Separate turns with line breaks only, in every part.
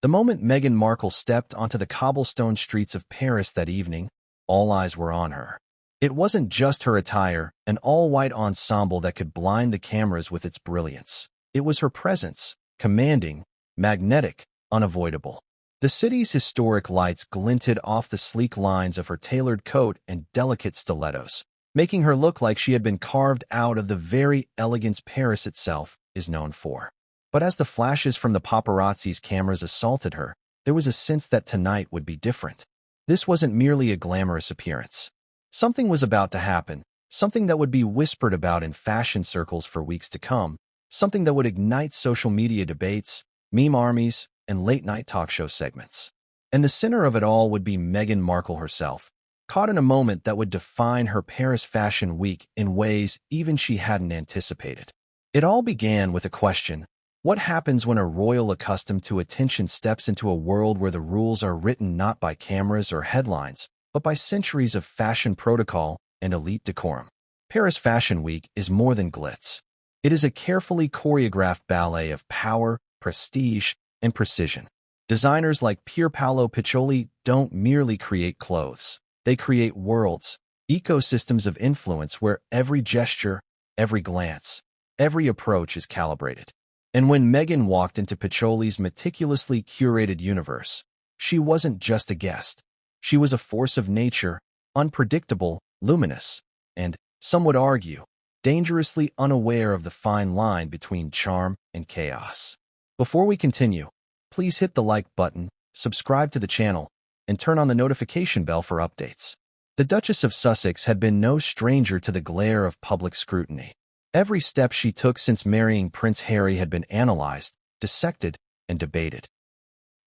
The moment Meghan Markle stepped onto the cobblestone streets of Paris that evening, all eyes were on her. It wasn't just her attire, an all-white ensemble that could blind the cameras with its brilliance. It was her presence, commanding, magnetic, unavoidable. The city's historic lights glinted off the sleek lines of her tailored coat and delicate stilettos, making her look like she had been carved out of the very elegance Paris itself is known for. But as the flashes from the paparazzi's cameras assaulted her, there was a sense that tonight would be different. This wasn't merely a glamorous appearance. Something was about to happen, something that would be whispered about in fashion circles for weeks to come, something that would ignite social media debates, meme armies, and late-night talk show segments. And the center of it all would be Meghan Markle herself, caught in a moment that would define her Paris Fashion Week in ways even she hadn't anticipated. It all began with a question. What happens when a royal accustomed to attention steps into a world where the rules are written not by cameras or headlines, but by centuries of fashion protocol and elite decorum? Paris Fashion Week is more than glitz. It is a carefully choreographed ballet of power, prestige, and precision. Designers like Pierpaolo Piccioli don't merely create clothes. They create worlds, ecosystems of influence where every gesture, every glance, every approach is calibrated. And when Meghan walked into Piccioli's meticulously curated universe, she wasn't just a guest. She was a force of nature, unpredictable, luminous, and, some would argue, dangerously unaware of the fine line between charm and chaos. Before we continue, please hit the like button, subscribe to the channel, and turn on the notification bell for updates. The Duchess of Sussex had been no stranger to the glare of public scrutiny. Every step she took since marrying Prince Harry had been analyzed, dissected, and debated.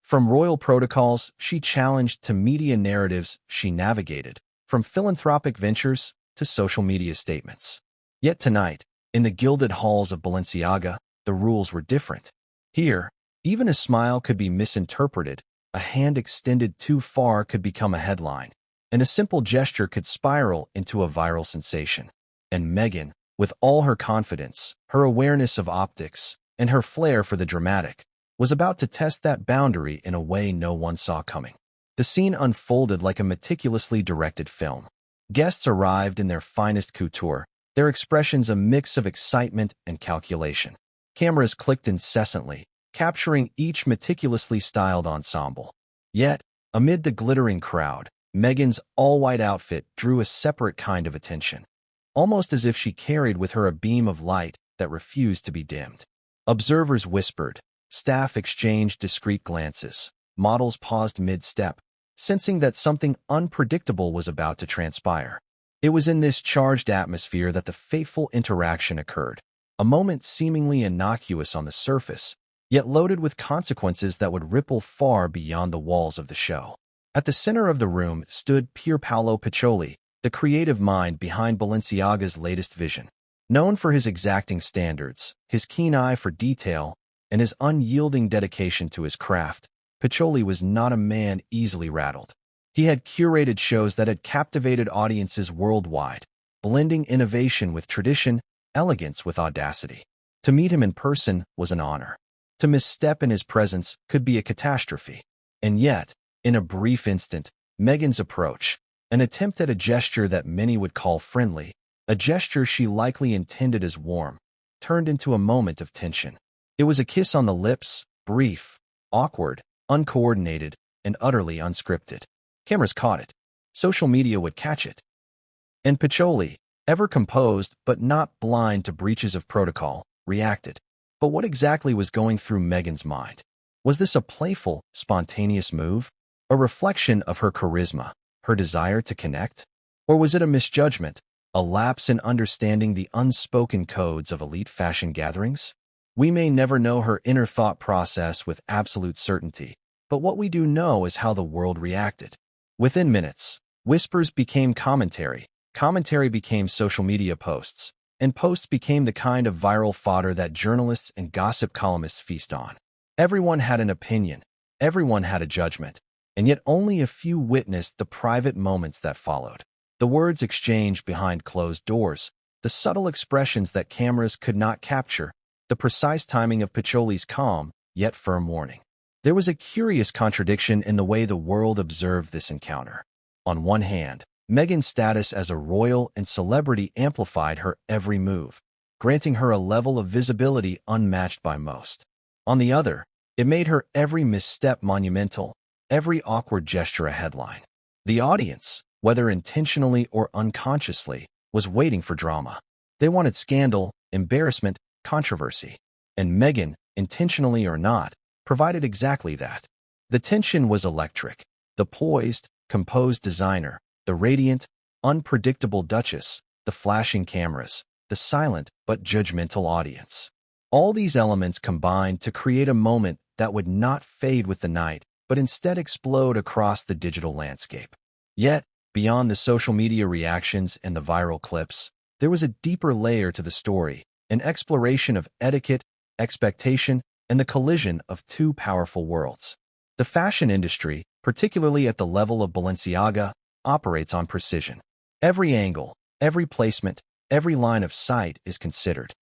From royal protocols she challenged to media narratives she navigated, from philanthropic ventures to social media statements. Yet tonight, in the gilded halls of Balenciaga, the rules were different. Here, even a smile could be misinterpreted, a hand extended too far could become a headline, and a simple gesture could spiral into a viral sensation. And Meghan, with all her confidence, her awareness of optics, and her flair for the dramatic, was about to test that boundary in a way no one saw coming. The scene unfolded like a meticulously directed film. Guests arrived in their finest couture, their expressions a mix of excitement and calculation. Cameras clicked incessantly, capturing each meticulously styled ensemble. Yet, amid the glittering crowd, Meghan's all-white outfit drew a separate kind of attention, almost as if she carried with her a beam of light that refused to be dimmed. Observers whispered, staff exchanged discreet glances, models paused mid-step, sensing that something unpredictable was about to transpire. It was in this charged atmosphere that the fateful interaction occurred, a moment seemingly innocuous on the surface, yet loaded with consequences that would ripple far beyond the walls of the show. At the center of the room stood Pierpaolo Piccioli, the creative mind behind Balenciaga's latest vision. Known for his exacting standards, his keen eye for detail, and his unyielding dedication to his craft, Piccioli was not a man easily rattled. He had curated shows that had captivated audiences worldwide, blending innovation with tradition, elegance with audacity. To meet him in person was an honor. To misstep in his presence could be a catastrophe. And yet, in a brief instant, Meghan's approach, an attempt at a gesture that many would call friendly, a gesture she likely intended as warm, turned into a moment of tension. It was a kiss on the lips, brief, awkward, uncoordinated, and utterly unscripted. Cameras caught it. Social media would catch it. And Piccioli, ever composed but not blind to breaches of protocol, reacted. But what exactly was going through Meghan's mind? Was this a playful, spontaneous move? A reflection of her charisma, her desire to connect? Or was it a misjudgment, a lapse in understanding the unspoken codes of elite fashion gatherings? We may never know her inner thought process with absolute certainty, but what we do know is how the world reacted. Within minutes, whispers became commentary, commentary became social media posts, and posts became the kind of viral fodder that journalists and gossip columnists feast on. Everyone had an opinion, everyone had a judgment, and yet only a few witnessed the private moments that followed. The words exchanged behind closed doors, the subtle expressions that cameras could not capture, the precise timing of Piccioli's calm, yet firm warning. There was a curious contradiction in the way the world observed this encounter. On one hand, Meghan's status as a royal and celebrity amplified her every move, granting her a level of visibility unmatched by most. On the other, it made her every misstep monumental, every awkward gesture a headline. The audience, whether intentionally or unconsciously, was waiting for drama. They wanted scandal, embarrassment, controversy. And Meghan, intentionally or not, provided exactly that. The tension was electric. The poised, composed designer, the radiant, unpredictable duchess, the flashing cameras, the silent but judgmental audience. All these elements combined to create a moment that would not fade with the night, but instead explode across the digital landscape. Yet, beyond the social media reactions and the viral clips, there was a deeper layer to the story, an exploration of etiquette, expectation, and the collision of two powerful worlds. The fashion industry, particularly at the level of Balenciaga, operates on precision. Every angle, every placement, every line of sight is considered.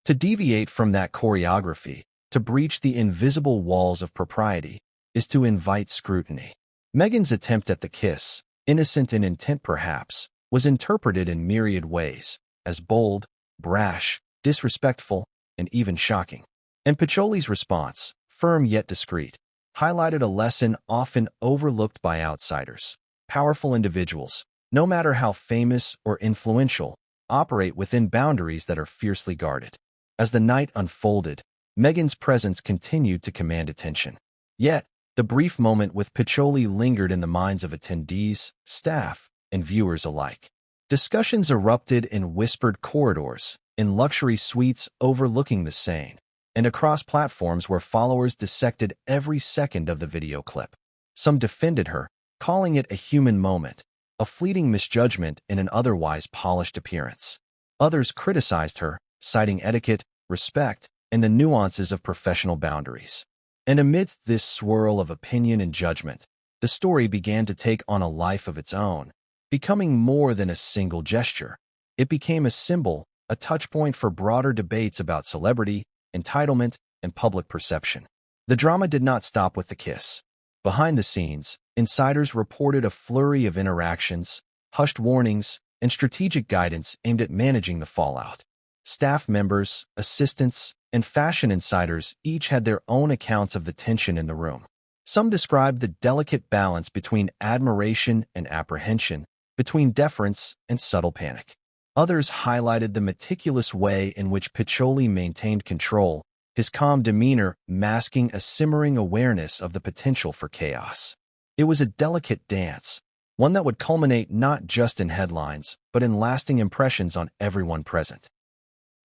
To deviate from that choreography, to breach the invisible walls of propriety, is to invite scrutiny. Meghan's attempt at the kiss, innocent in intent perhaps, was interpreted in myriad ways, as bold, brash, disrespectful, and even shocking. And Piccioli's response, firm yet discreet, highlighted a lesson often overlooked by outsiders. Powerful individuals, no matter how famous or influential, operate within boundaries that are fiercely guarded. As the night unfolded, Meghan's presence continued to command attention. Yet, the brief moment with Piccioli lingered in the minds of attendees, staff, and viewers alike. Discussions erupted in whispered corridors, in luxury suites overlooking the Seine, and across platforms where followers dissected every second of the video clip. Some defended her, calling it a human moment, a fleeting misjudgment in an otherwise polished appearance. Others criticized her, citing etiquette, respect, and the nuances of professional boundaries. And amidst this swirl of opinion and judgment, the story began to take on a life of its own, becoming more than a single gesture. It became a symbol, a touchpoint for broader debates about celebrity, entitlement, and public perception. The drama did not stop with the kiss. Behind the scenes, insiders reported a flurry of interactions, hushed warnings, and strategic guidance aimed at managing the fallout. Staff members, assistants, and fashion insiders each had their own accounts of the tension in the room. Some described the delicate balance between admiration and apprehension, between deference and subtle panic. Others highlighted the meticulous way in which Piccioli maintained control, his calm demeanor masking a simmering awareness of the potential for chaos. It was a delicate dance, one that would culminate not just in headlines, but in lasting impressions on everyone present.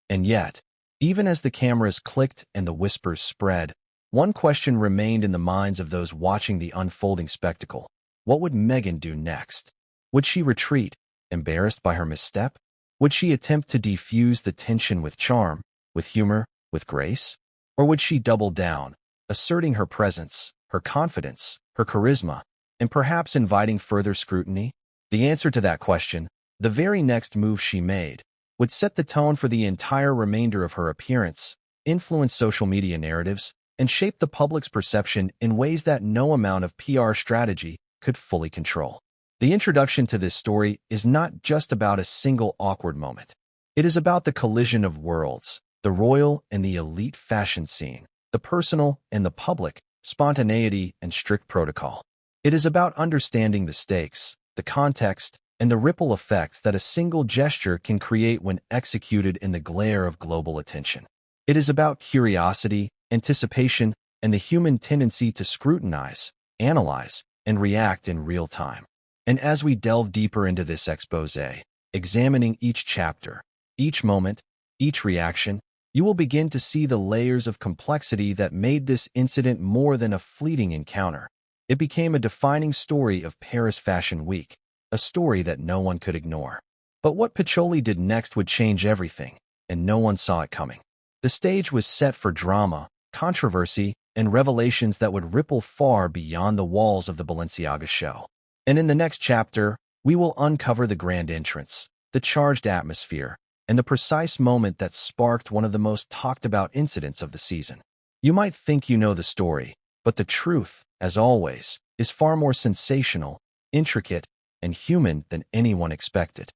And yet, even as the cameras clicked and the whispers spread, one question remained in the minds of those watching the unfolding spectacle. What would Meghan do next? Would she retreat, embarrassed by her misstep? Would she attempt to defuse the tension with charm, with humor, with grace? Or would she double down, asserting her presence, her confidence, her charisma, and perhaps inviting further scrutiny? The answer to that question, the very next move she made, would set the tone for the entire remainder of her appearance, influence social media narratives, and shape the public's perception in ways that no amount of PR strategy could fully control. The introduction to this story is not just about a single awkward moment. It is about the collision of worlds, the royal and the elite fashion scene, the personal and the public, spontaneity and strict protocol. It is about understanding the stakes, the context, and the ripple effects that a single gesture can create when executed in the glare of global attention. It is about curiosity, anticipation, and the human tendency to scrutinize, analyze, and react in real time. And as we delve deeper into this exposé, examining each chapter, each moment, each reaction, you will begin to see the layers of complexity that made this incident more than a fleeting encounter. It became a defining story of Paris Fashion Week, a story that no one could ignore. But what Piccioli did next would change everything, and no one saw it coming. The stage was set for drama, controversy, and revelations that would ripple far beyond the walls of the Balenciaga show. And in the next chapter, we will uncover the grand entrance, the charged atmosphere, and the precise moment that sparked one of the most talked about incidents of the season. You might think you know the story, But the truth, as always, is far more sensational, intricate, and human than anyone expected.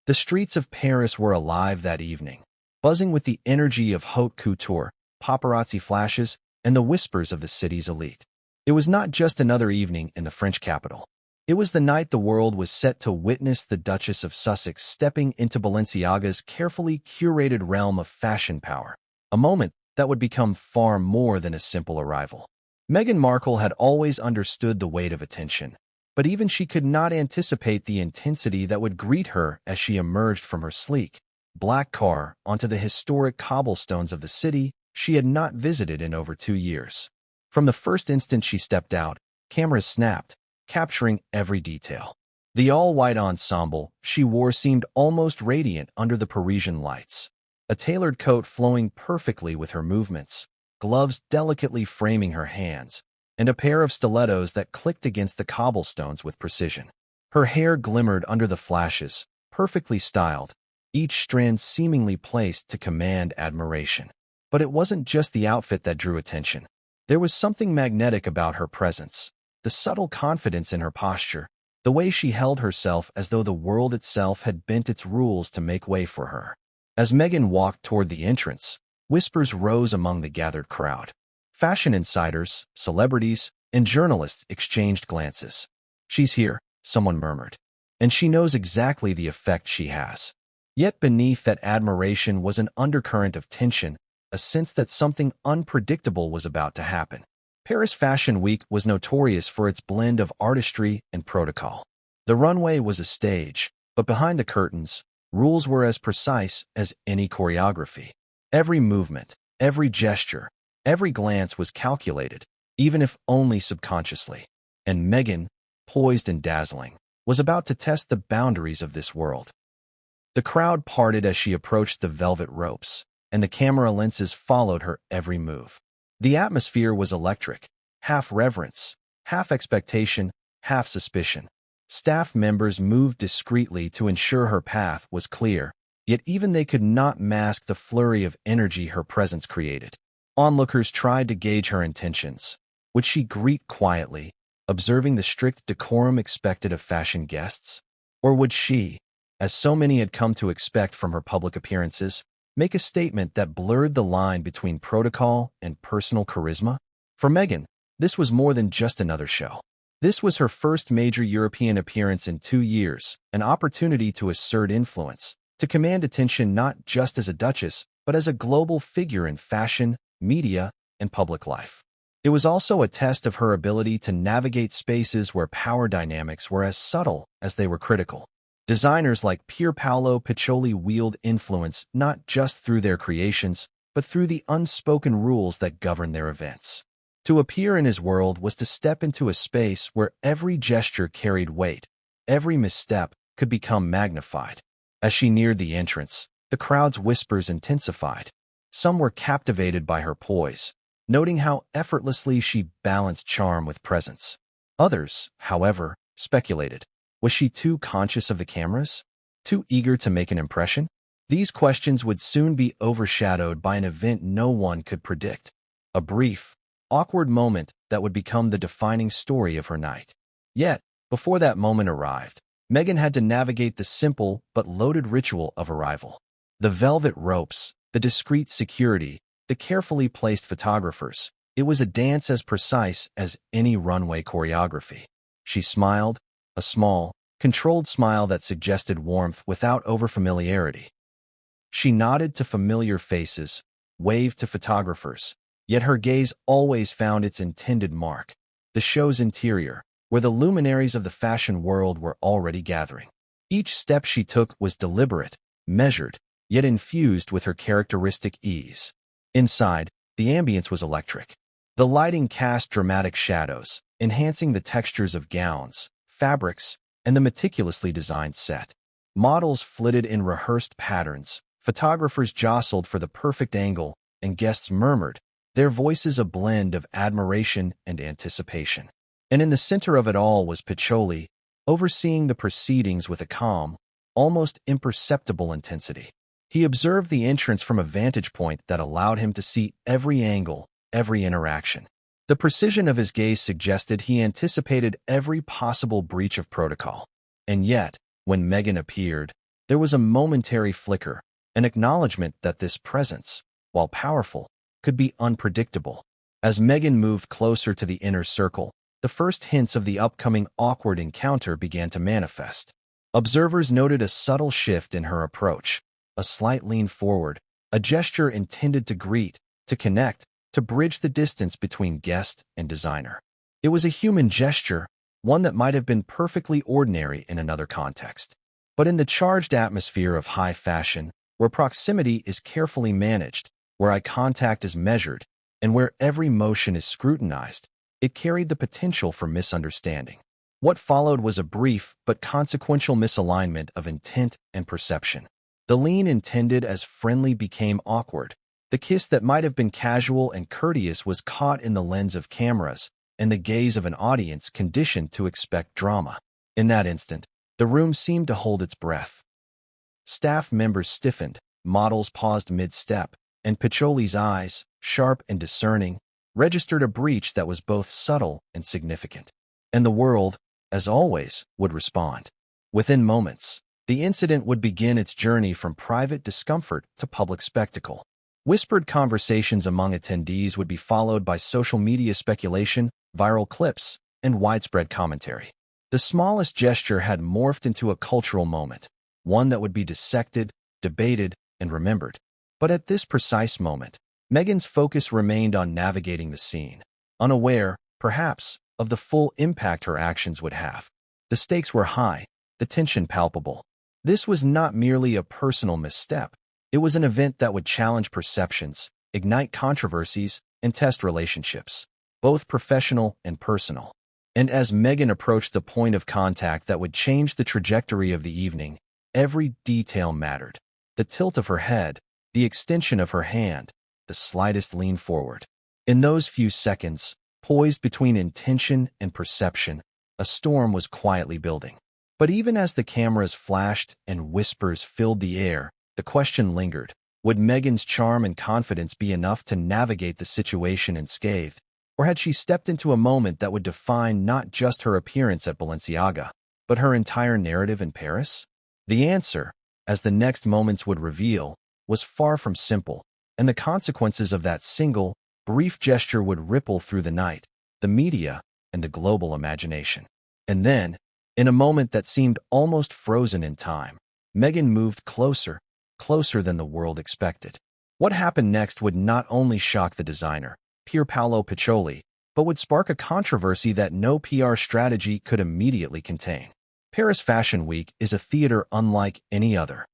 The streets of Paris were alive that evening, buzzing with the energy of haute couture, paparazzi flashes, and the whispers of the city's elite. It was not just another evening in the French capital. It was the night the world was set to witness the Duchess of Sussex stepping into Balenciaga's carefully curated realm of fashion power, a moment that would become far more than a simple arrival. Meghan Markle had always understood the weight of attention, but even she could not anticipate the intensity that would greet her as she emerged from her sleek, black car onto the historic cobblestones of the city she had not visited in over 2 years. From the first instant she stepped out, cameras snapped, capturing every detail. The all-white ensemble she wore seemed almost radiant under the Parisian lights, a tailored coat flowing perfectly with her movements, gloves delicately framing her hands, and a pair of stilettos that clicked against the cobblestones with precision. Her hair glimmered under the flashes, perfectly styled, each strand seemingly placed to command admiration. But it wasn't just the outfit that drew attention. There was something magnetic about her presence, the subtle confidence in her posture, the way she held herself as though the world itself had bent its rules to make way for her. As Meghan walked toward the entrance, whispers rose among the gathered crowd. Fashion insiders, celebrities, and journalists exchanged glances. "She's here," someone murmured, "and she knows exactly the effect she has." Yet beneath that admiration was an undercurrent of tension, a sense that something unpredictable was about to happen. Paris Fashion Week was notorious for its blend of artistry and protocol. The runway was a stage, but behind the curtains, rules were as precise as any choreography. Every movement, every gesture, every glance was calculated, even if only subconsciously. And Meghan, poised and dazzling, was about to test the boundaries of this world. The crowd parted as she approached the velvet ropes, and the camera lenses followed her every move. The atmosphere was electric, half reverence, half expectation, half suspicion. Staff members moved discreetly to ensure her path was clear, yet even they could not mask the flurry of energy her presence created. Onlookers tried to gauge her intentions. Would she greet quietly, observing the strict decorum expected of fashion guests? Or would she, as so many had come to expect from her public appearances, make a statement that blurred the line between protocol and personal charisma? For Meghan, this was more than just another show. This was her first major European appearance in 2 years, an opportunity to assert influence, to command attention not just as a duchess, but as a global figure in fashion, media, and public life. It was also a test of her ability to navigate spaces where power dynamics were as subtle as they were critical. Designers like Pierpaolo Piccioli wield influence not just through their creations, but through the unspoken rules that govern their events. To appear in his world was to step into a space where every gesture carried weight, every misstep could become magnified. As she neared the entrance, the crowd's whispers intensified. Some were captivated by her poise, noting how effortlessly she balanced charm with presence. Others, however, speculated. Was she too conscious of the cameras? Too eager to make an impression? These questions would soon be overshadowed by an event no one could predict. A brief, awkward moment that would become the defining story of her night. Yet, before that moment arrived, Meghan had to navigate the simple but loaded ritual of arrival. The velvet ropes, the discreet security, the carefully placed photographers. It was a dance as precise as any runway choreography. She smiled, a small, controlled smile that suggested warmth without overfamiliarity. She nodded to familiar faces, waved to photographers, yet her gaze always found its intended mark, the show's interior, where the luminaries of the fashion world were already gathering. Each step she took was deliberate, measured, yet infused with her characteristic ease. Inside, the ambience was electric. The lighting cast dramatic shadows, enhancing the textures of gowns, fabrics, and the meticulously designed set. Models flitted in rehearsed patterns, photographers jostled for the perfect angle, and guests murmured, their voices a blend of admiration and anticipation. And in the center of it all was Piccioli, overseeing the proceedings with a calm, almost imperceptible intensity. He observed the entrance from a vantage point that allowed him to see every angle, every interaction. The precision of his gaze suggested he anticipated every possible breach of protocol. And yet, when Meghan appeared, there was a momentary flicker, an acknowledgement that this presence, while powerful, could be unpredictable. As Meghan moved closer to the inner circle, the first hints of the upcoming awkward encounter began to manifest. Observers noted a subtle shift in her approach, a slight lean forward, a gesture intended to greet, to connect, to bridge the distance between guest and designer. It was a human gesture, one that might have been perfectly ordinary in another context. But in the charged atmosphere of high fashion, where proximity is carefully managed, where eye contact is measured, and where every motion is scrutinized, it carried the potential for misunderstanding. What followed was a brief but consequential misalignment of intent and perception. The lean intended as friendly became awkward. The kiss that might have been casual and courteous was caught in the lens of cameras and the gaze of an audience conditioned to expect drama. In that instant, the room seemed to hold its breath. Staff members stiffened, models paused mid-step, and Piccioli's eyes, sharp and discerning, registered a breach that was both subtle and significant. And the world, as always, would respond. Within moments, the incident would begin its journey from private discomfort to public spectacle. Whispered conversations among attendees would be followed by social media speculation, viral clips, and widespread commentary. The smallest gesture had morphed into a cultural moment, one that would be dissected, debated, and remembered. But at this precise moment, Meghan's focus remained on navigating the scene, unaware, perhaps, of the full impact her actions would have. The stakes were high, the tension palpable. This was not merely a personal misstep. It was an event that would challenge perceptions, ignite controversies, and test relationships, both professional and personal. And as Meghan approached the point of contact that would change the trajectory of the evening, every detail mattered. The tilt of her head, the extension of her hand, the slightest lean forward. In those few seconds, poised between intention and perception, a storm was quietly building. But even as the cameras flashed and whispers filled the air, the question lingered. Would Meghan's charm and confidence be enough to navigate the situation unscathed? Or had she stepped into a moment that would define not just her appearance at Balenciaga, but her entire narrative in Paris? The answer, as the next moments would reveal, was far from simple, and the consequences of that single, brief gesture would ripple through the night, the media, and the global imagination. And then, in a moment that seemed almost frozen in time, Meghan moved closer, closer than the world expected. What happened next would not only shock the designer, Pierpaolo Piccioli, but would spark a controversy that no PR strategy could immediately contain. Paris Fashion Week is a theater unlike any other.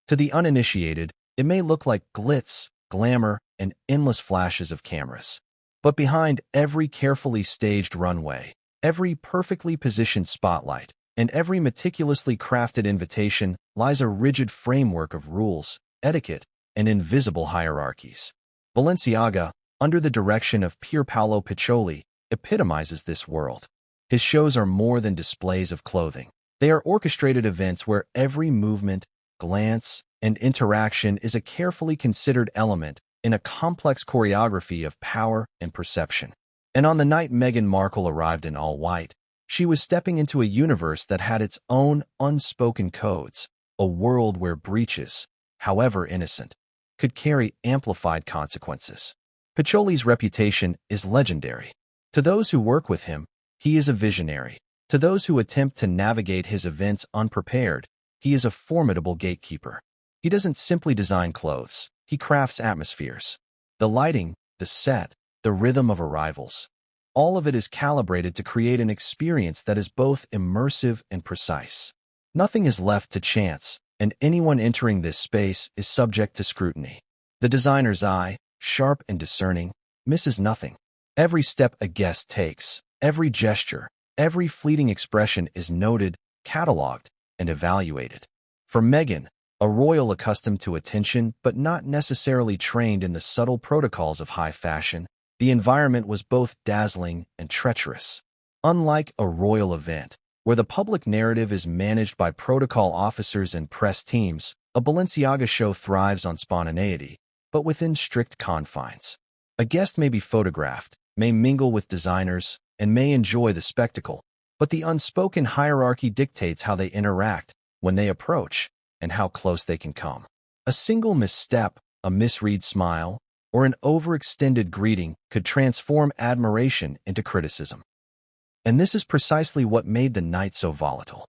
To the uninitiated, it may look like glitz, glamour, and endless flashes of cameras. But behind every carefully staged runway, every perfectly positioned spotlight, and every meticulously crafted invitation lies a rigid framework of rules, etiquette, and invisible hierarchies. Balenciaga, under the direction of Pierpaolo Piccioli, epitomizes this world. His shows are more than displays of clothing. They are orchestrated events where every movement, glance, and interaction is a carefully considered element in a complex choreography of power and perception. And on the night Meghan Markle arrived in all white, she was stepping into a universe that had its own unspoken codes, a world where breaches, however innocent, could carry amplified consequences. Piccioli's reputation is legendary. To those who work with him, he is a visionary. To those who attempt to navigate his events unprepared, he is a formidable gatekeeper. He doesn't simply design clothes, he crafts atmospheres. The lighting, the set, the rhythm of arrivals. All of it is calibrated to create an experience that is both immersive and precise. Nothing is left to chance, and anyone entering this space is subject to scrutiny. The designer's eye, sharp and discerning, misses nothing. Every step a guest takes, every gesture, every fleeting expression is noted, cataloged, and evaluated. For Meghan, a royal accustomed to attention but not necessarily trained in the subtle protocols of high fashion, the environment was both dazzling and treacherous. Unlike a royal event, where the public narrative is managed by protocol officers and press teams, a Balenciaga show thrives on spontaneity, but within strict confines. A guest may be photographed, may mingle with designers, and may enjoy the spectacle, but the unspoken hierarchy dictates how they interact, when they approach, and how close they can come. A single misstep, a misread smile, or an overextended greeting could transform admiration into criticism. And this is precisely what made the night so volatile.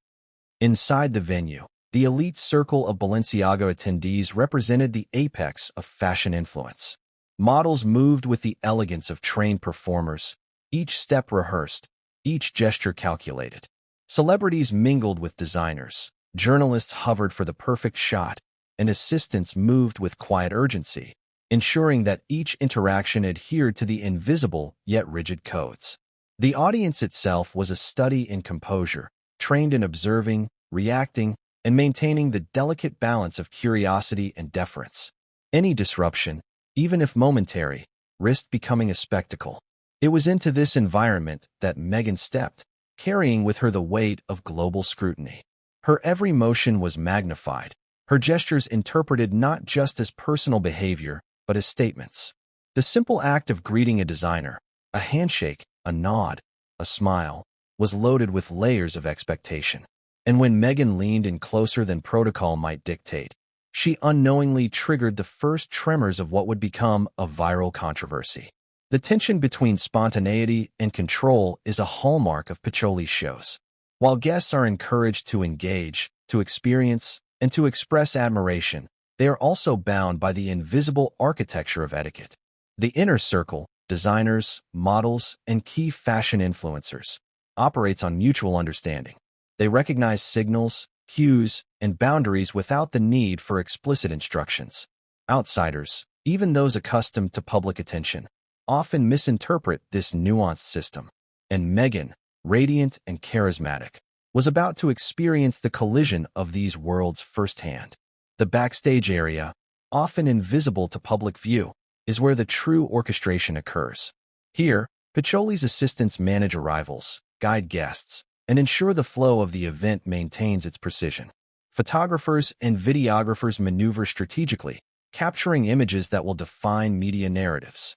Inside the venue, the elite circle of Balenciaga attendees represented the apex of fashion influence. Models moved with the elegance of trained performers, each step rehearsed, each gesture calculated. Celebrities mingled with designers, journalists hovered for the perfect shot, and assistants moved with quiet urgency, ensuring that each interaction adhered to the invisible yet rigid codes. The audience itself was a study in composure, trained in observing, reacting, and maintaining the delicate balance of curiosity and deference. Any disruption, even if momentary, risked becoming a spectacle. It was into this environment that Meghan stepped, carrying with her the weight of global scrutiny. Her every motion was magnified, her gestures interpreted not just as personal behavior, but as statements. The simple act of greeting a designer, a handshake, a nod, a smile, was loaded with layers of expectation. And when Meghan leaned in closer than protocol might dictate, she unknowingly triggered the first tremors of what would become a viral controversy. The tension between spontaneity and control is a hallmark of Piccioli's shows. While guests are encouraged to engage, to experience, and to express admiration, they are also bound by the invisible architecture of etiquette. The inner circle, designers, models, and key fashion influencers, operates on mutual understanding. They recognize signals, cues, and boundaries without the need for explicit instructions. Outsiders, even those accustomed to public attention, often misinterpret this nuanced system. And Meghan, radiant and charismatic, was about to experience the collision of these worlds firsthand. The backstage area, often invisible to public view, is where the true orchestration occurs. Here, Piccioli's assistants manage arrivals, guide guests, and ensure the flow of the event maintains its precision. Photographers and videographers maneuver strategically, capturing images that will define media narratives.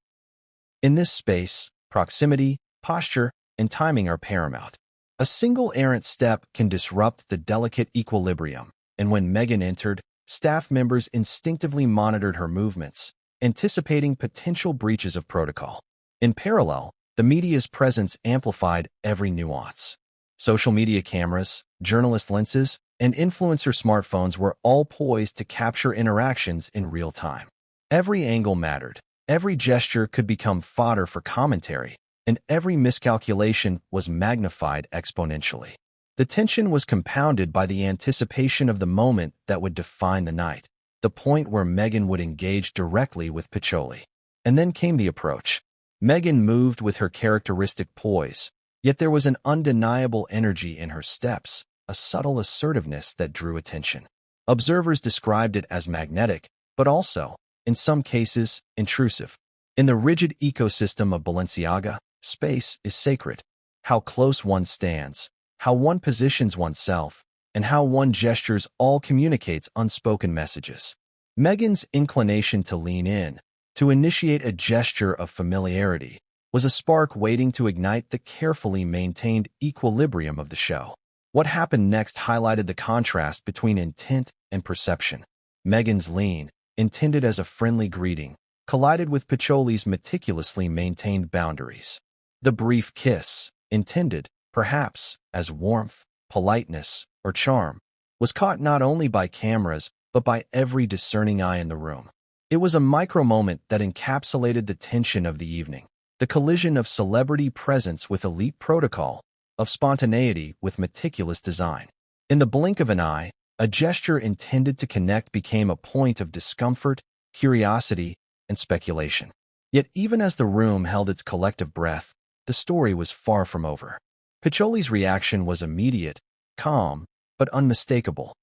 In this space, proximity, posture, and timing are paramount. A single errant step can disrupt the delicate equilibrium, and when Meghan entered, staff members instinctively monitored her movements, anticipating potential breaches of protocol. In parallel, the media's presence amplified every nuance. Social media cameras, journalist lenses, and influencer smartphones were all poised to capture interactions in real time. Every angle mattered, every gesture could become fodder for commentary, and every miscalculation was magnified exponentially. The tension was compounded by the anticipation of the moment that would define the night, the point where Meghan would engage directly with Piccioli. And then came the approach. Meghan moved with her characteristic poise, yet there was an undeniable energy in her steps, a subtle assertiveness that drew attention. Observers described it as magnetic, but also, in some cases, intrusive. In the rigid ecosystem of Balenciaga, space is sacred. How close one stands, how one positions oneself, and how one gestures all communicates unspoken messages. Meghan's inclination to lean in, to initiate a gesture of familiarity, was a spark waiting to ignite the carefully maintained equilibrium of the show. What happened next highlighted the contrast between intent and perception. Meghan's lean, intended as a friendly greeting, collided with Piccioli's meticulously maintained boundaries. The brief kiss, intended, perhaps, as warmth, politeness, or charm, was caught not only by cameras but by every discerning eye in the room. It was a micro-moment that encapsulated the tension of the evening, the collision of celebrity presence with elite protocol, of spontaneity with meticulous design. In the blink of an eye, a gesture intended to connect became a point of discomfort, curiosity, and speculation. Yet even as the room held its collective breath, the story was far from over. Piccioli's reaction was immediate, calm, but unmistakable.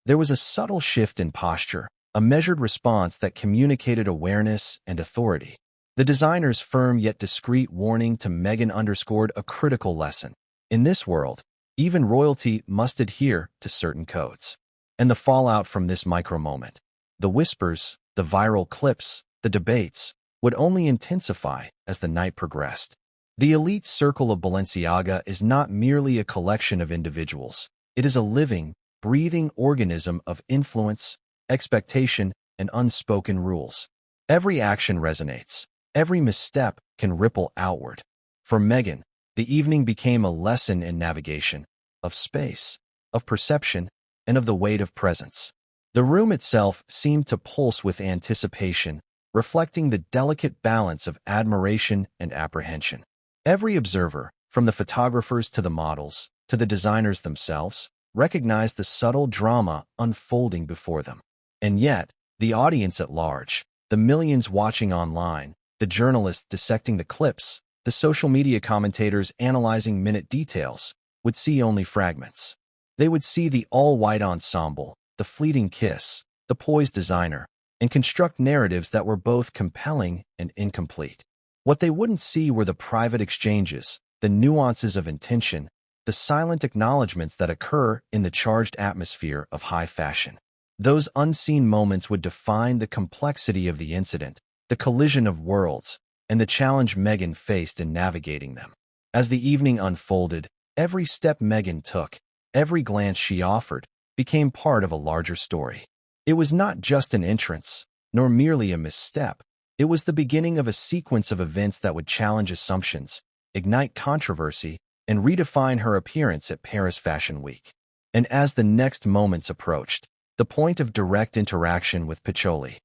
There was a subtle shift in posture, a measured response that communicated awareness and authority. The designer's firm yet discreet warning to Meghan underscored a critical lesson. In this world, even royalty must adhere to certain codes. And the fallout from this micro-moment, the whispers, the viral clips, the debates, would only intensify as the night progressed. The elite circle of Balenciaga is not merely a collection of individuals. It is a living, breathing organism of influence, expectation, and unspoken rules. Every action resonates. Every misstep can ripple outward. For Meghan, the evening became a lesson in navigation, of space, of perception, and of the weight of presence. The room itself seemed to pulse with anticipation, reflecting the delicate balance of admiration and apprehension. Every observer, from the photographers to the models, to the designers themselves, recognized the subtle drama unfolding before them. And yet, the audience at large, the millions watching online, the journalists dissecting the clips, the social media commentators analyzing minute details, would see only fragments. They would see the all-white ensemble, the fleeting kiss, the poised designer, and construct narratives that were both compelling and incomplete. What they wouldn't see were the private exchanges, the nuances of intention, the silent acknowledgments that occur in the charged atmosphere of high fashion. Those unseen moments would define the complexity of the incident, the collision of worlds, and the challenge Meghan faced in navigating them. As the evening unfolded, every step Meghan took, every glance she offered, became part of a larger story. It was not just an entrance, nor merely a misstep. It was the beginning of a sequence of events that would challenge assumptions, ignite controversy, and redefine her appearance at Paris Fashion Week. And as the next moments approached, the point of direct interaction with Piccioli,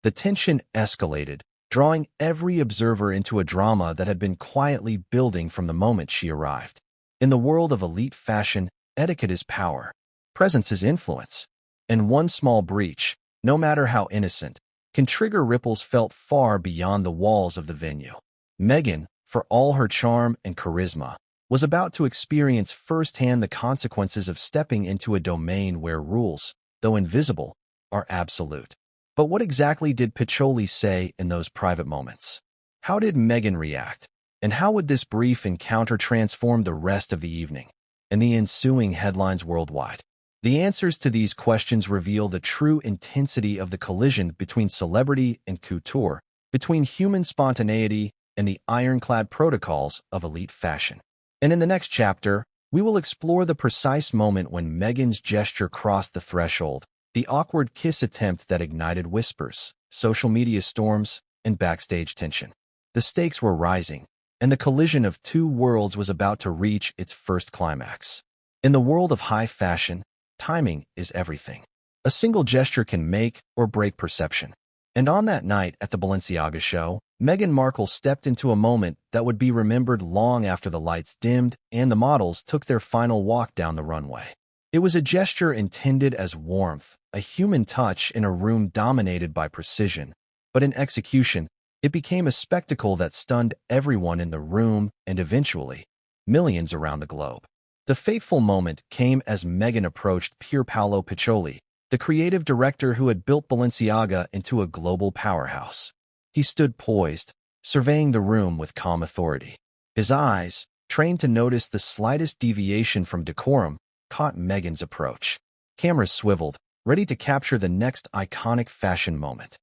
the tension escalated, drawing every observer into a drama that had been quietly building from the moment she arrived. In the world of elite fashion, etiquette is power, presence is influence, and one small breach, no matter how innocent, can trigger ripples felt far beyond the walls of the venue. Meghan, for all her charm and charisma, was about to experience firsthand the consequences of stepping into a domain where rules, though invisible, are absolute. But what exactly did Piccioli say in those private moments? How did Meghan react? And how would this brief encounter transform the rest of the evening and the ensuing headlines worldwide? The answers to these questions reveal the true intensity of the collision between celebrity and couture, between human spontaneity and the ironclad protocols of elite fashion. And in the next chapter, we will explore the precise moment when Meghan's gesture crossed the threshold, the awkward kiss attempt that ignited whispers, social media storms, and backstage tension. The stakes were rising, and the collision of two worlds was about to reach its first climax. In the world of high fashion, timing is everything. A single gesture can make or break perception. And on that night at the Balenciaga show, Meghan Markle stepped into a moment that would be remembered long after the lights dimmed and the models took their final walk down the runway. It was a gesture intended as warmth, a human touch in a room dominated by precision, but in execution, it became a spectacle that stunned everyone in the room and eventually, millions around the globe. The fateful moment came as Meghan approached Pierpaolo Piccioli, the creative director who had built Balenciaga into a global powerhouse. He stood poised, surveying the room with calm authority. His eyes, trained to notice the slightest deviation from decorum, caught Meghan's approach. Cameras swiveled, ready to capture the next iconic fashion moment.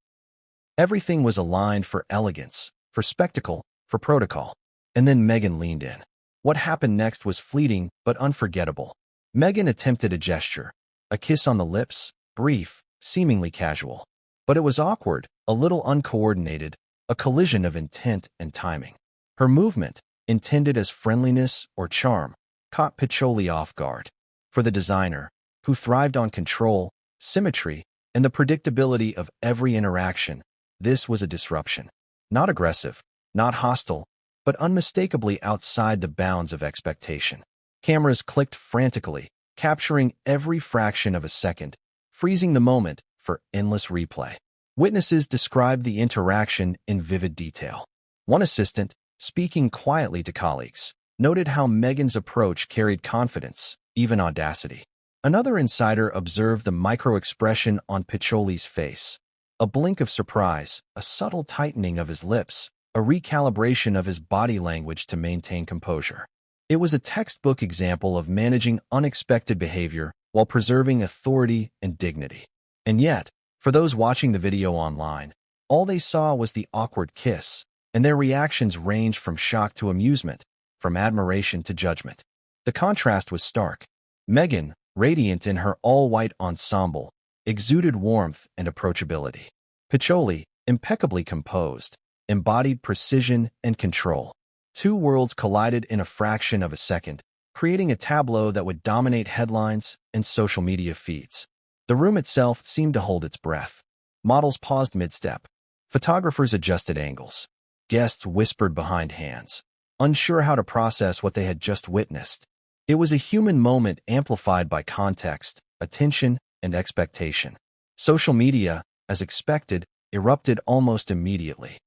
Everything was aligned for elegance, for spectacle, for protocol. And then Meghan leaned in. What happened next was fleeting but unforgettable. Meghan attempted a gesture, a kiss on the lips, brief, seemingly casual. But it was awkward, a little uncoordinated, a collision of intent and timing. Her movement, intended as friendliness or charm, caught Piccioli off guard. For the designer, who thrived on control, symmetry, and the predictability of every interaction, this was a disruption. Not aggressive, not hostile, but unmistakably outside the bounds of expectation. Cameras clicked frantically, capturing every fraction of a second, freezing the moment for endless replay. Witnesses described the interaction in vivid detail. One assistant, speaking quietly to colleagues, noted how Meghan's approach carried confidence, even audacity. Another insider observed the micro-expression on Piccioli's face. A blink of surprise, a subtle tightening of his lips, a recalibration of his body language to maintain composure. It was a textbook example of managing unexpected behavior while preserving authority and dignity. And yet, for those watching the video online, All they saw was the awkward kiss, and their reactions ranged from shock to amusement, from admiration to judgment. The contrast was stark. Meghan, radiant in her all-white ensemble, exuded warmth and approachability. Piccioli, impeccably composed, embodied precision and control. Two worlds collided in a fraction of a second, creating a tableau that would dominate headlines and social media feeds. The room itself seemed to hold its breath. Models paused mid-step. Photographers adjusted angles. Guests whispered behind hands, unsure how to process what they had just witnessed. It was a human moment amplified by context, attention, and expectation. Social media, as expected, erupted almost immediately.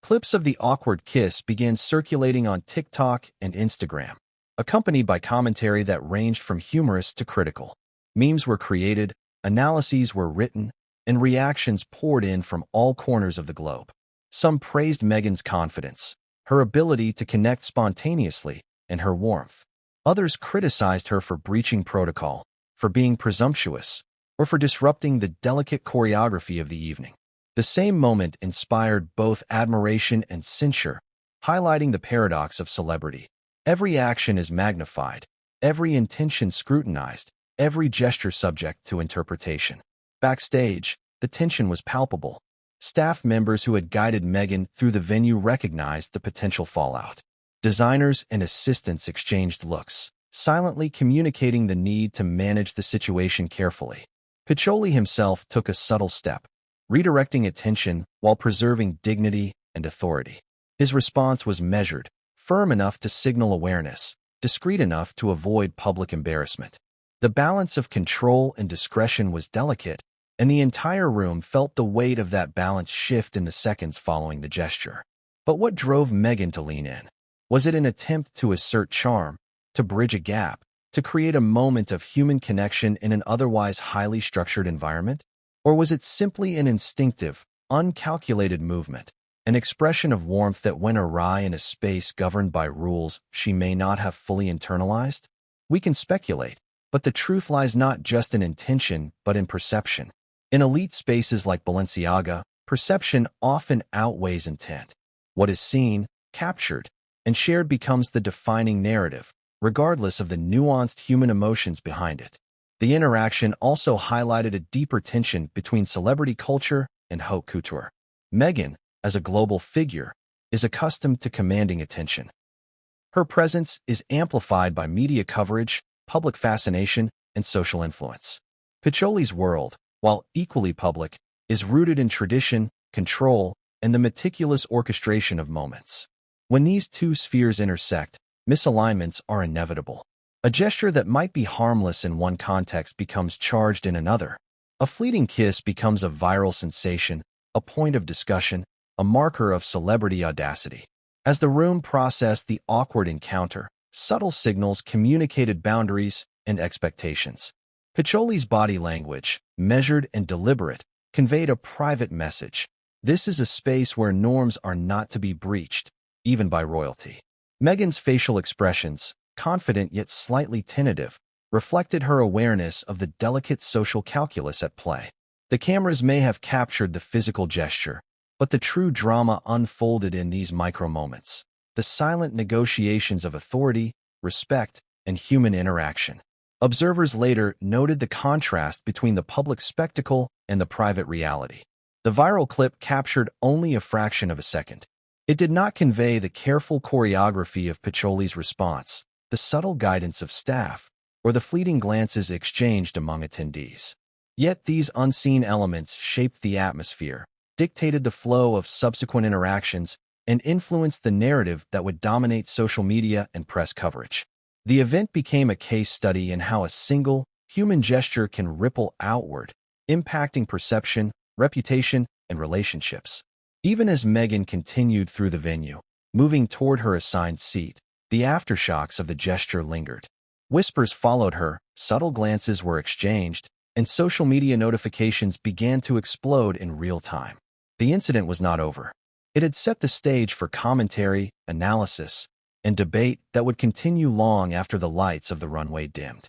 Clips of the awkward kiss began circulating on TikTok and Instagram, accompanied by commentary that ranged from humorous to critical. Memes were created, analyses were written, and reactions poured in from all corners of the globe. Some praised Meghan's confidence, her ability to connect spontaneously, and her warmth. Others criticized her for breaching protocol, for being presumptuous, or for disrupting the delicate choreography of the evening. The same moment inspired both admiration and censure, highlighting the paradox of celebrity. Every action is magnified, every intention scrutinized, every gesture subject to interpretation. Backstage, the tension was palpable. Staff members who had guided Meghan through the venue recognized the potential fallout. Designers and assistants exchanged looks, silently communicating the need to manage the situation carefully. Piccioli himself took a subtle step, redirecting attention while preserving dignity and authority. His response was measured, firm enough to signal awareness, discreet enough to avoid public embarrassment. The balance of control and discretion was delicate, and the entire room felt the weight of that balance shift in the seconds following the gesture. But what drove Meghan to lean in? Was it an attempt to assert charm, to bridge a gap, to create a moment of human connection in an otherwise highly structured environment? Or was it simply an instinctive, uncalculated movement, an expression of warmth that went awry in a space governed by rules she may not have fully internalized? We can speculate, but the truth lies not just in intention, but in perception. In elite spaces like Balenciaga, perception often outweighs intent. What is seen, captured, and shared becomes the defining narrative, regardless of the nuanced human emotions behind it. The interaction also highlighted a deeper tension between celebrity culture and haute couture. Meghan, as a global figure, is accustomed to commanding attention. Her presence is amplified by media coverage, public fascination, and social influence. Piccioli's world, while equally public, is rooted in tradition, control, and the meticulous orchestration of moments. When these two spheres intersect, misalignments are inevitable. A gesture that might be harmless in one context becomes charged in another. A fleeting kiss becomes a viral sensation, a point of discussion, a marker of celebrity audacity. As the room processed the awkward encounter, subtle signals communicated boundaries and expectations. Piccioli's body language, measured and deliberate, conveyed a private message. This is a space where norms are not to be breached, even by royalty. Meghan's facial expressions, confident yet slightly tentative, reflected her awareness of the delicate social calculus at play. The cameras may have captured the physical gesture, but the true drama unfolded in these micro-moments, the silent negotiations of authority, respect, and human interaction. Observers later noted the contrast between the public spectacle and the private reality. The viral clip captured only a fraction of a second. It did not convey the careful choreography of Piccioli's response, the subtle guidance of staff, or the fleeting glances exchanged among attendees. Yet these unseen elements shaped the atmosphere, dictated the flow of subsequent interactions, and influenced the narrative that would dominate social media and press coverage. The event became a case study in how a single, human gesture can ripple outward, impacting perception, reputation, and relationships. Even as Meghan continued through the venue, moving toward her assigned seat, the aftershocks of the gesture lingered. Whispers followed her, subtle glances were exchanged, and social media notifications began to explode in real time. The incident was not over. It had set the stage for commentary, analysis, and debate that would continue long after the lights of the runway dimmed.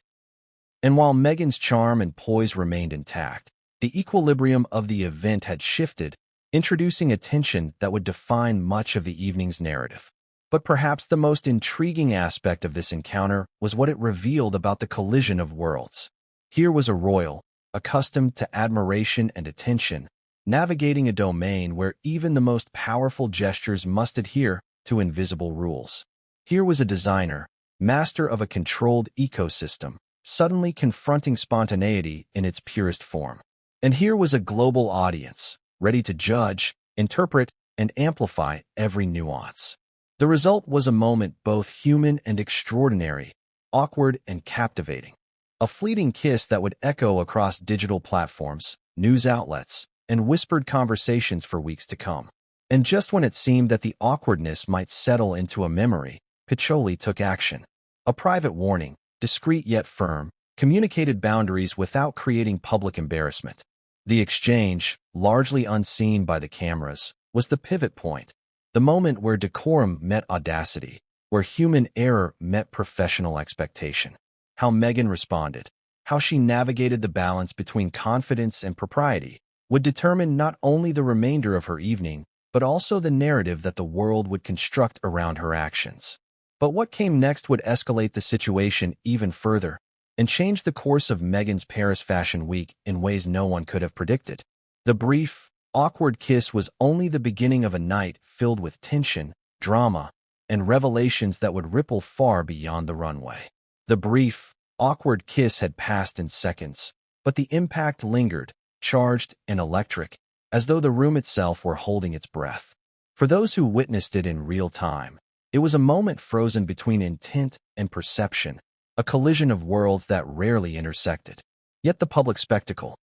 And while Meghan's charm and poise remained intact, the equilibrium of the event had shifted, introducing a tension that would define much of the evening's narrative. But perhaps the most intriguing aspect of this encounter was what it revealed about the collision of worlds. Here was a royal, accustomed to admiration and attention, navigating a domain where even the most powerful gestures must adhere to invisible rules. Here was a designer, master of a controlled ecosystem, suddenly confronting spontaneity in its purest form. And here was a global audience, ready to judge, interpret, and amplify every nuance. The result was a moment both human and extraordinary, awkward and captivating. A fleeting kiss that would echo across digital platforms, news outlets, and whispered conversations for weeks to come. And just when it seemed that the awkwardness might settle into a memory, Piccioli took action. A private warning, discreet yet firm, communicated boundaries without creating public embarrassment. The exchange, largely unseen by the cameras, was the pivot point, the moment where decorum met audacity, where human error met professional expectation. How Meghan responded, how she navigated the balance between confidence and propriety, would determine not only the remainder of her evening, but also the narrative that the world would construct around her actions. But what came next would escalate the situation even further and change the course of Meghan's Paris Fashion Week in ways no one could have predicted. The brief, awkward kiss was only the beginning of a night filled with tension, drama, and revelations that would ripple far beyond the runway. The brief, awkward kiss had passed in seconds, but the impact lingered, charged and electric, as though the room itself were holding its breath. For those who witnessed it in real time, it was a moment frozen between intent and perception, a collision of worlds that rarely intersected. Yet the public spectacle,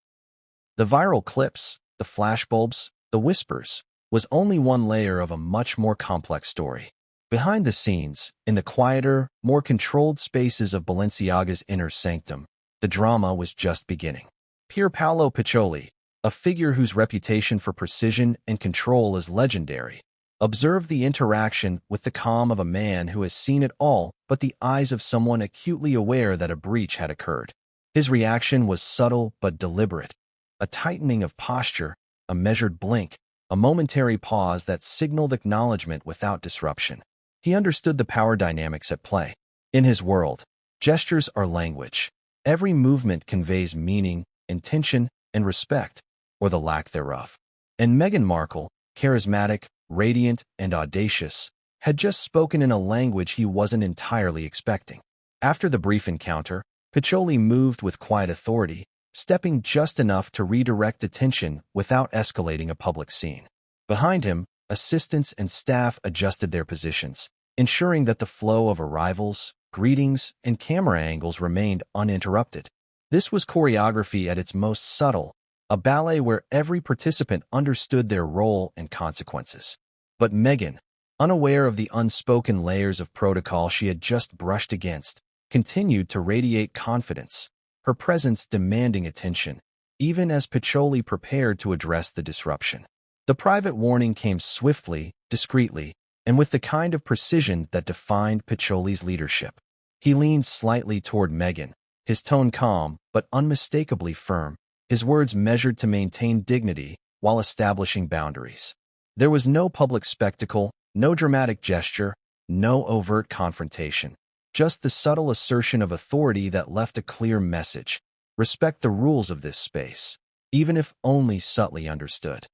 the viral clips, the flashbulbs, the whispers, was only one layer of a much more complex story. Behind the scenes, in the quieter, more controlled spaces of Balenciaga's inner sanctum, the drama was just beginning. Pierpaolo Piccioli, a figure whose reputation for precision and control is legendary, observed the interaction with the calm of a man who has seen it all but the eyes of someone acutely aware that a breach had occurred. His reaction was subtle but deliberate, a tightening of posture, a measured blink, a momentary pause that signaled acknowledgement without disruption. He understood the power dynamics at play. In his world, gestures are language. Every movement conveys meaning, intention, and respect, or the lack thereof. And Meghan Markle, charismatic, radiant, and audacious, had just spoken in a language he wasn't entirely expecting. After the brief encounter, Piccioli moved with quiet authority, stepping just enough to redirect attention without escalating a public scene. Behind him, assistants and staff adjusted their positions, ensuring that the flow of arrivals, greetings, and camera angles remained uninterrupted. This was choreography at its most subtle, a ballet where every participant understood their role and consequences. But Meghan, unaware of the unspoken layers of protocol she had just brushed against, continued to radiate confidence, her presence demanding attention, even as Piccioli prepared to address the disruption. The private warning came swiftly, discreetly, and with the kind of precision that defined Piccioli's leadership. He leaned slightly toward Meghan, his tone calm but unmistakably firm, his words measured to maintain dignity while establishing boundaries. There was no public spectacle, no dramatic gesture, no overt confrontation, just the subtle assertion of authority that left a clear message: respect the rules of this space, even if only subtly understood.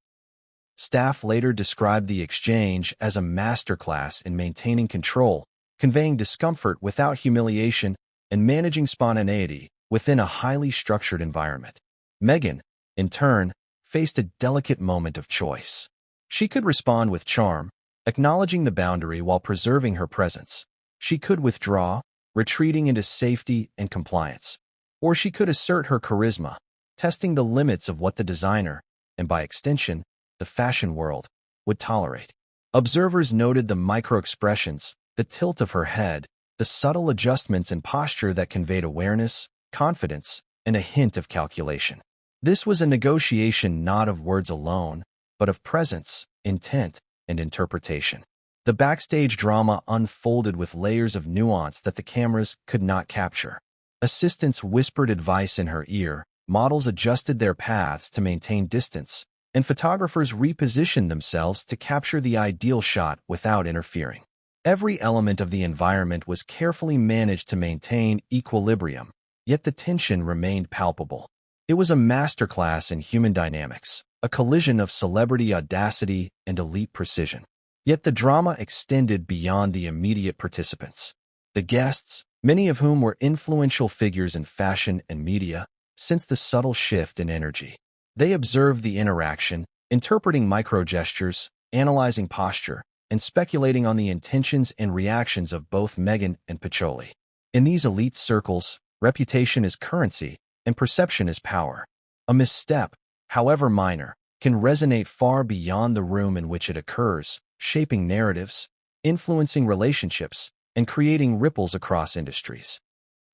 Staff later described the exchange as a masterclass in maintaining control, conveying discomfort without humiliation, and managing spontaneity within a highly structured environment. Meghan, in turn, faced a delicate moment of choice. She could respond with charm, acknowledging the boundary while preserving her presence. She could withdraw, retreating into safety and compliance. Or she could assert her charisma, testing the limits of what the designer, and by extension, the fashion world, would tolerate. Observers noted the micro-expressions, the tilt of her head, the subtle adjustments in posture that conveyed awareness, confidence, and a hint of calculation. This was a negotiation not of words alone, but of presence, intent, and interpretation. The backstage drama unfolded with layers of nuance that the cameras could not capture. Assistants whispered advice in her ear, models adjusted their paths to maintain distance, and photographers repositioned themselves to capture the ideal shot without interfering. Every element of the environment was carefully managed to maintain equilibrium, yet the tension remained palpable. It was a masterclass in human dynamics, a collision of celebrity audacity and elite precision. Yet the drama extended beyond the immediate participants. The guests, many of whom were influential figures in fashion and media, sensed the subtle shift in energy. They observed the interaction, interpreting micro-gestures, analyzing posture, and speculating on the intentions and reactions of both Meghan and Piccioli. In these elite circles, reputation is currency, and perception is power. A misstep, however minor, can resonate far beyond the room in which it occurs, shaping narratives, influencing relationships, and creating ripples across industries.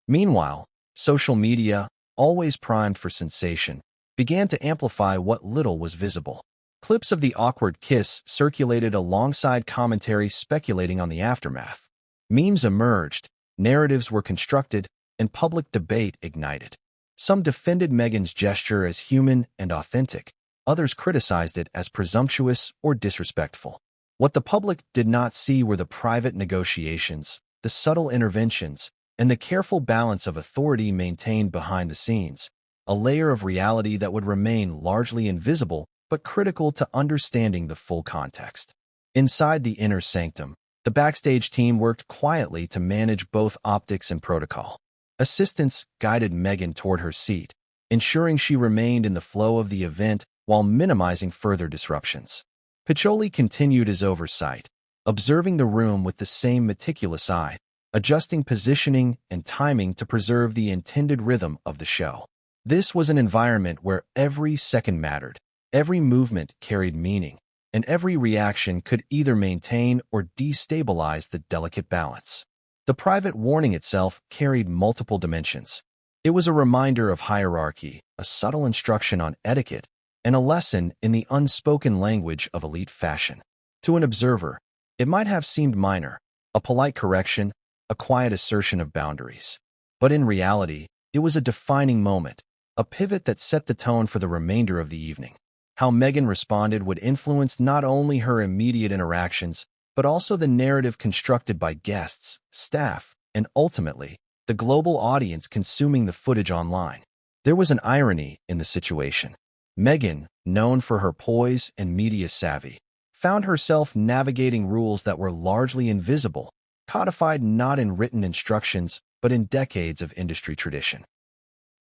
Meanwhile, social media, always primed for sensation, began to amplify what little was visible. Clips of the awkward kiss circulated alongside commentary speculating on the aftermath. Memes emerged, narratives were constructed, and public debate ignited. Some defended Meghan's gesture as human and authentic, others criticized it as presumptuous or disrespectful. What the public did not see were the private negotiations, the subtle interventions, and the careful balance of authority maintained behind the scenes, a layer of reality that would remain largely invisible but critical to understanding the full context. Inside the inner sanctum, the backstage team worked quietly to manage both optics and protocol. Assistants guided Meghan toward her seat, ensuring she remained in the flow of the event while minimizing further disruptions. Piccioli continued his oversight, observing the room with the same meticulous eye, adjusting positioning and timing to preserve the intended rhythm of the show. This was an environment where every second mattered, every movement carried meaning, and every reaction could either maintain or destabilize the delicate balance. The private warning itself carried multiple dimensions. It was a reminder of hierarchy, a subtle instruction on etiquette, and a lesson in the unspoken language of elite fashion. To an observer, it might have seemed minor, a polite correction, a quiet assertion of boundaries. But in reality, it was a defining moment, a pivot that set the tone for the remainder of the evening. How Meghan responded would influence not only her immediate interactions, but also the narrative constructed by guests, staff, and ultimately, the global audience consuming the footage online. There was an irony in the situation. Meghan, known for her poise and media savvy, found herself navigating rules that were largely invisible, codified not in written instructions, but in decades of industry tradition.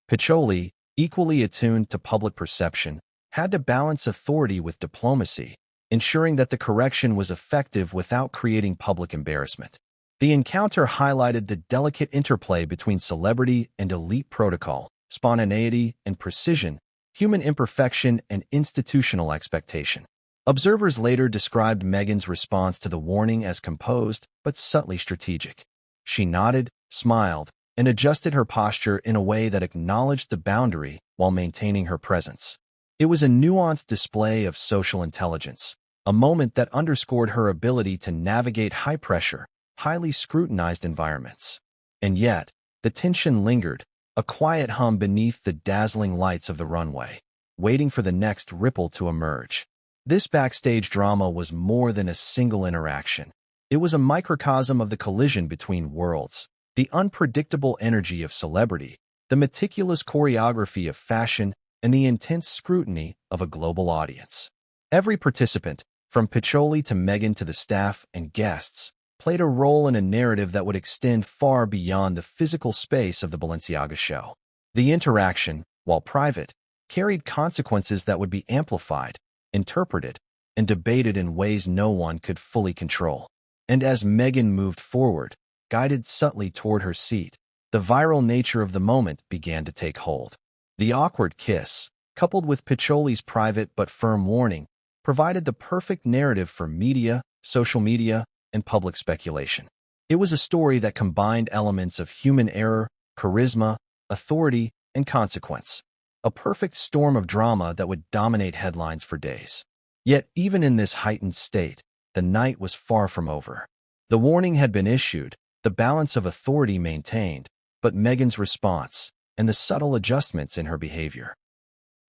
Piccioli, equally attuned to public perception, had to balance authority with diplomacy, ensuring that the correction was effective without creating public embarrassment. The encounter highlighted the delicate interplay between celebrity and elite protocol, spontaneity and precision, human imperfection and institutional expectation. Observers later described Meghan's response to the warning as composed but subtly strategic. She nodded, smiled, and adjusted her posture in a way that acknowledged the boundary while maintaining her presence. It was a nuanced display of social intelligence, a moment that underscored her ability to navigate high-pressure, highly scrutinized environments. And yet, the tension lingered, a quiet hum beneath the dazzling lights of the runway, waiting for the next ripple to emerge. This backstage drama was more than a single interaction. It was a microcosm of the collision between worlds, the unpredictable energy of celebrity, the meticulous choreography of fashion, and the intense scrutiny of a global audience. Every participant, from Piccioli to Meghan to the staff and guests, played a role in a narrative that would extend far beyond the physical space of the Balenciaga show. The interaction, while private, carried consequences that would be amplified, interpreted, and debated in ways no one could fully control. And as Meghan moved forward, guided subtly toward her seat, the viral nature of the moment began to take hold. The awkward kiss, coupled with Piccioli's private but firm warning, provided the perfect narrative for media, social media, and public speculation. It was a story that combined elements of human error, charisma, authority, and consequence, a perfect storm of drama that would dominate headlines for days. Yet, even in this heightened state, the night was far from over. The warning had been issued, the balance of authority maintained, but Meghan's response, and the subtle adjustments in her behavior,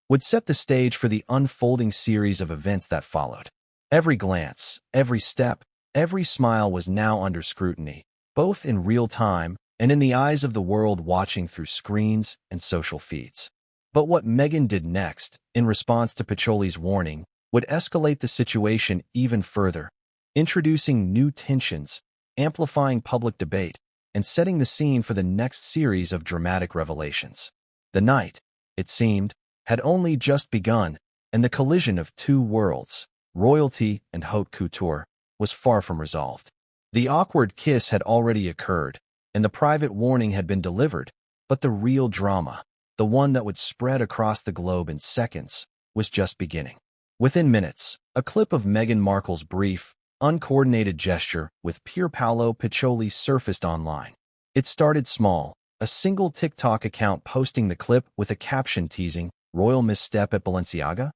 would set the stage for the unfolding series of events that followed. Every glance, every step, every smile was now under scrutiny, both in real time and in the eyes of the world watching through screens and social feeds. But what Meghan did next, in response to Piccioli's warning, would escalate the situation even further, introducing new tensions, amplifying public debate, and setting the scene for the next series of dramatic revelations. The night, it seemed, had only just begun, and the collision of two worlds, royalty and haute couture, was far from resolved. The awkward kiss had already occurred, and the private warning had been delivered, but the real drama, the one that would spread across the globe in seconds, was just beginning. Within minutes, a clip of Meghan Markle's brief, uncoordinated gesture with Pierpaolo Piccioli surfaced online. It started small, a single TikTok account posting the clip with a caption teasing, "Royal misstep at Balenciaga?"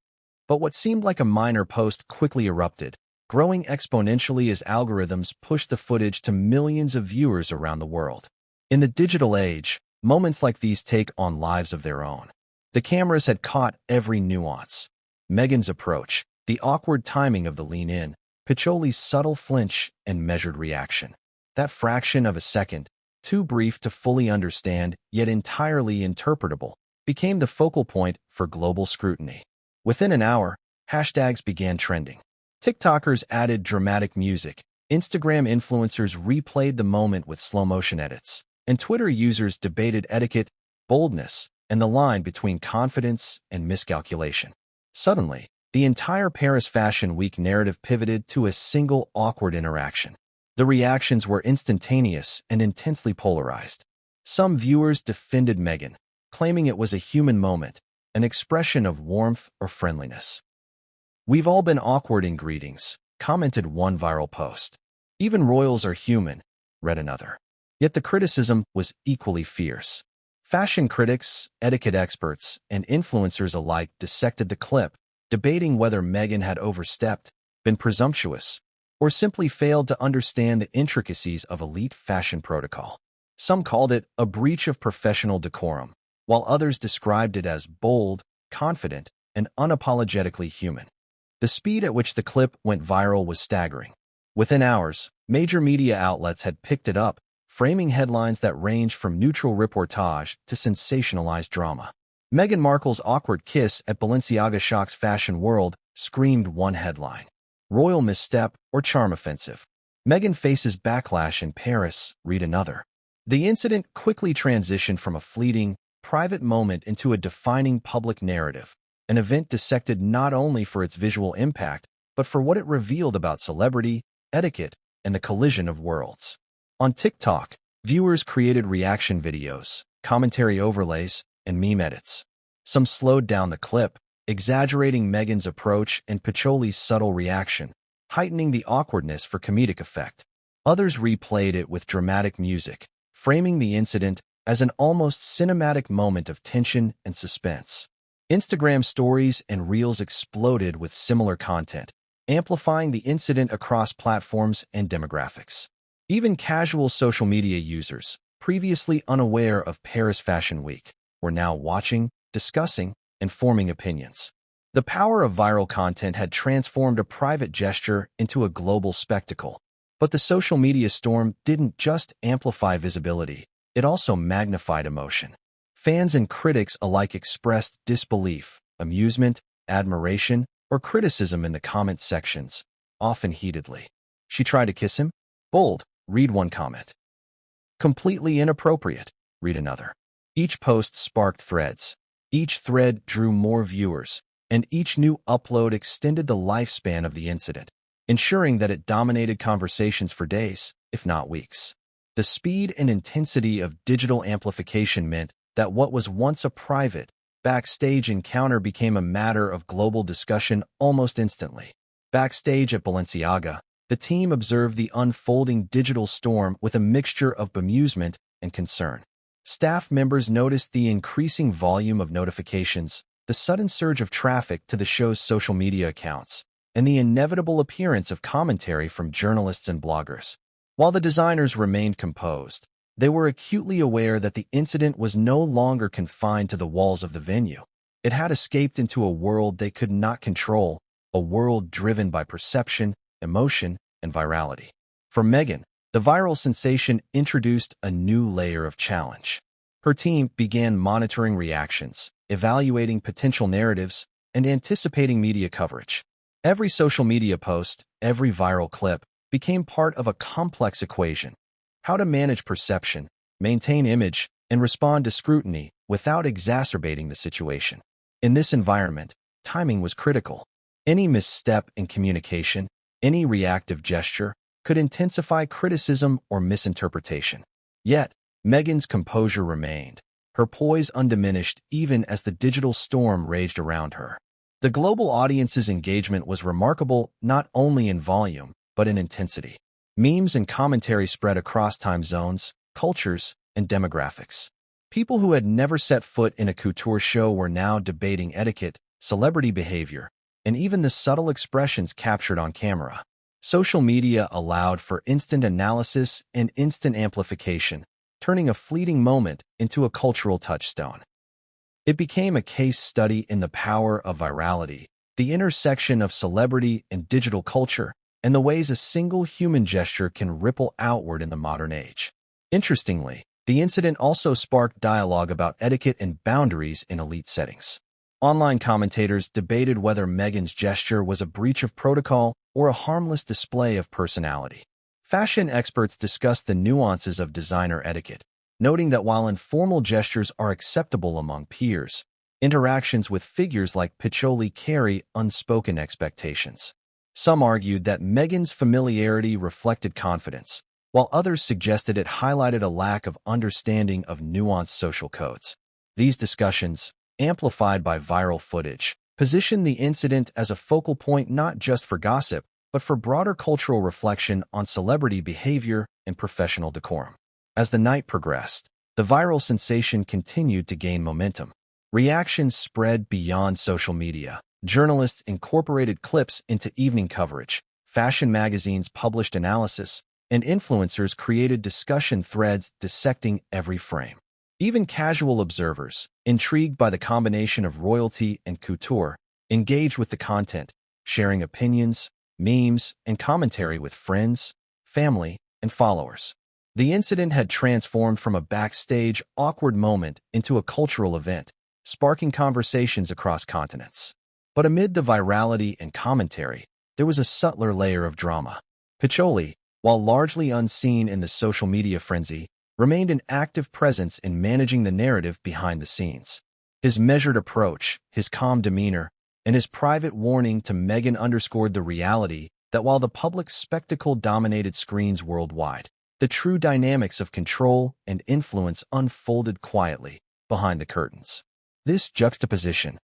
But what seemed like a minor post quickly erupted, growing exponentially as algorithms pushed the footage to millions of viewers around the world. In the digital age, moments like these take on lives of their own. The cameras had caught every nuance. Meghan's approach, the awkward timing of the lean-in, Piccioli's subtle flinch and measured reaction. That fraction of a second, too brief to fully understand yet entirely interpretable, became the focal point for global scrutiny. Within an hour, hashtags began trending. TikTokers added dramatic music, Instagram influencers replayed the moment with slow-motion edits, and Twitter users debated etiquette, boldness, and the line between confidence and miscalculation. Suddenly, the entire Paris Fashion Week narrative pivoted to a single awkward interaction. The reactions were instantaneous and intensely polarized. Some viewers defended Meghan, claiming it was a human moment, an expression of warmth or friendliness. "We've all been awkward in greetings," commented one viral post. "Even royals are human," read another. Yet the criticism was equally fierce. Fashion critics, etiquette experts, and influencers alike dissected the clip, debating whether Meghan had overstepped, been presumptuous, or simply failed to understand the intricacies of elite fashion protocol. Some called it a breach of professional decorum, while others described it as bold, confident, and unapologetically human. The speed at which the clip went viral was staggering. Within hours, major media outlets had picked it up, framing headlines that ranged from neutral reportage to sensationalized drama. Meghan Markle's awkward kiss at Balenciaga shocks fashion world, screamed one headline. "Royal misstep or charm offensive. Meghan faces backlash in Paris," read another. The incident quickly transitioned from a fleeting, private moment into a defining public narrative, an event dissected not only for its visual impact, but for what it revealed about celebrity, etiquette, and the collision of worlds. On TikTok, viewers created reaction videos, commentary overlays, and meme edits. Some slowed down the clip, exaggerating Meghan's approach and Piccioli's subtle reaction, heightening the awkwardness for comedic effect. Others replayed it with dramatic music, framing the incident as an almost cinematic moment of tension and suspense. Instagram stories and reels exploded with similar content, amplifying the incident across platforms and demographics. Even casual social media users, previously unaware of Paris Fashion Week, were now watching, discussing, and forming opinions. The power of viral content had transformed a private gesture into a global spectacle. But the social media storm didn't just amplify visibility, it also magnified emotion. Fans and critics alike expressed disbelief, amusement, admiration, or criticism in the comment sections, often heatedly. "She tried to kiss him? Bold," read one comment. "Completely inappropriate," read another. Each post sparked threads. Each thread drew more viewers, and each new upload extended the lifespan of the incident, ensuring that it dominated conversations for days, if not weeks. The speed and intensity of digital amplification meant that what was once a private, backstage encounter became a matter of global discussion almost instantly. Backstage at Balenciaga, the team observed the unfolding digital storm with a mixture of bemusement and concern. Staff members noticed the increasing volume of notifications, the sudden surge of traffic to the show's social media accounts, and the inevitable appearance of commentary from journalists and bloggers. While the designers remained composed, they were acutely aware that the incident was no longer confined to the walls of the venue. It had escaped into a world they could not control, a world driven by perception, emotion, and virality. For Meghan, the viral sensation introduced a new layer of challenge. Her team began monitoring reactions, evaluating potential narratives, and anticipating media coverage. Every social media post, every viral clip, became part of a complex equation: how to manage perception, maintain image, and respond to scrutiny without exacerbating the situation. In this environment, timing was critical. Any misstep in communication, any reactive gesture, could intensify criticism or misinterpretation. Yet, Meghan's composure remained, her poise undiminished even as the digital storm raged around her. The global audience's engagement was remarkable not only in volume, but in intensity. Memes and commentary spread across time zones, cultures, and demographics. People who had never set foot in a couture show were now debating etiquette, celebrity behavior, and even the subtle expressions captured on camera. Social media allowed for instant analysis and instant amplification, turning a fleeting moment into a cultural touchstone. It became a case study in the power of virality, the intersection of celebrity and digital culture, and the ways a single human gesture can ripple outward in the modern age. Interestingly, the incident also sparked dialogue about etiquette and boundaries in elite settings. Online commentators debated whether Meghan's gesture was a breach of protocol or a harmless display of personality. Fashion experts discussed the nuances of designer etiquette, noting that while informal gestures are acceptable among peers, interactions with figures like Piccioli carry unspoken expectations. Some argued that Meghan's familiarity reflected confidence, while others suggested it highlighted a lack of understanding of nuanced social codes. These discussions, amplified by viral footage, positioned the incident as a focal point not just for gossip, but for broader cultural reflection on celebrity behavior and professional decorum. As the night progressed, the viral sensation continued to gain momentum. Reactions spread beyond social media. Journalists incorporated clips into evening coverage, fashion magazines published analysis, and influencers created discussion threads dissecting every frame. Even casual observers, intrigued by the combination of royalty and couture, engaged with the content, sharing opinions, memes, and commentary with friends, family, and followers. The incident had transformed from a backstage, awkward moment into a cultural event, sparking conversations across continents. But amid the virality and commentary, there was a subtler layer of drama. Piccioli, while largely unseen in the social media frenzy, remained an active presence in managing the narrative behind the scenes. His measured approach, his calm demeanor, and his private warning to Meghan underscored the reality that while the public spectacle dominated screens worldwide, the true dynamics of control and influence unfolded quietly behind the curtains. This juxtaposition,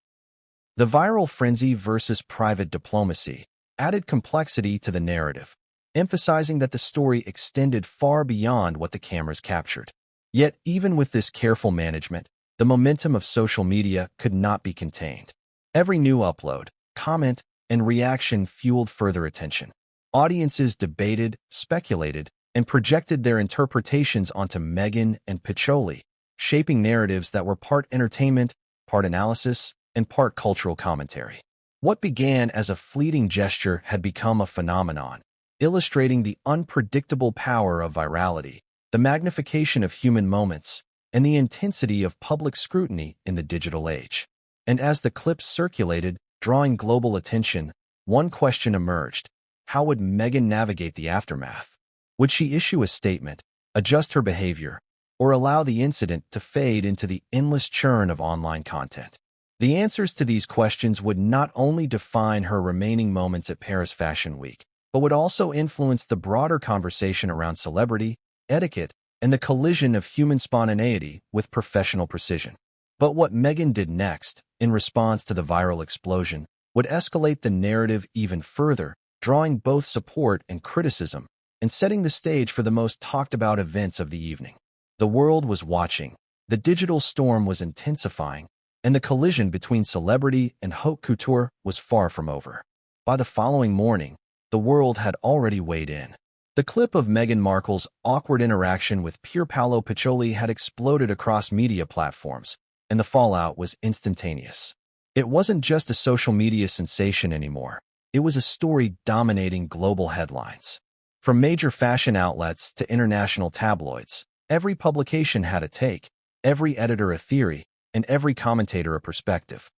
the viral frenzy versus private diplomacy, added complexity to the narrative, emphasizing that the story extended far beyond what the cameras captured. Yet, even with this careful management, the momentum of social media could not be contained. Every new upload, comment, and reaction fueled further attention. Audiences debated, speculated, and projected their interpretations onto Meghan and Piccioli, shaping narratives that were part entertainment, part analysis, and part cultural commentary. What began as a fleeting gesture had become a phenomenon, illustrating the unpredictable power of virality, the magnification of human moments, and the intensity of public scrutiny in the digital age. And as the clips circulated, drawing global attention, one question emerged: how would Meghan navigate the aftermath? Would she issue a statement, adjust her behavior, or allow the incident to fade into the endless churn of online content? The answers to these questions would not only define her remaining moments at Paris Fashion Week, but would also influence the broader conversation around celebrity, etiquette, and the collision of human spontaneity with professional precision. But what Meghan did next, in response to the viral explosion, would escalate the narrative even further, drawing both support and criticism, and setting the stage for the most talked-about events of the evening. The world was watching, the digital storm was intensifying, and the collision between celebrity and haute couture was far from over. By the following morning, the world had already weighed in. The clip of Meghan Markle's awkward interaction with Pierpaolo Piccioli had exploded across media platforms, and the fallout was instantaneous. It wasn't just a social media sensation anymore. It was a story dominating global headlines. From major fashion outlets to international tabloids, every publication had a take, every editor a theory, and every commentator a perspective.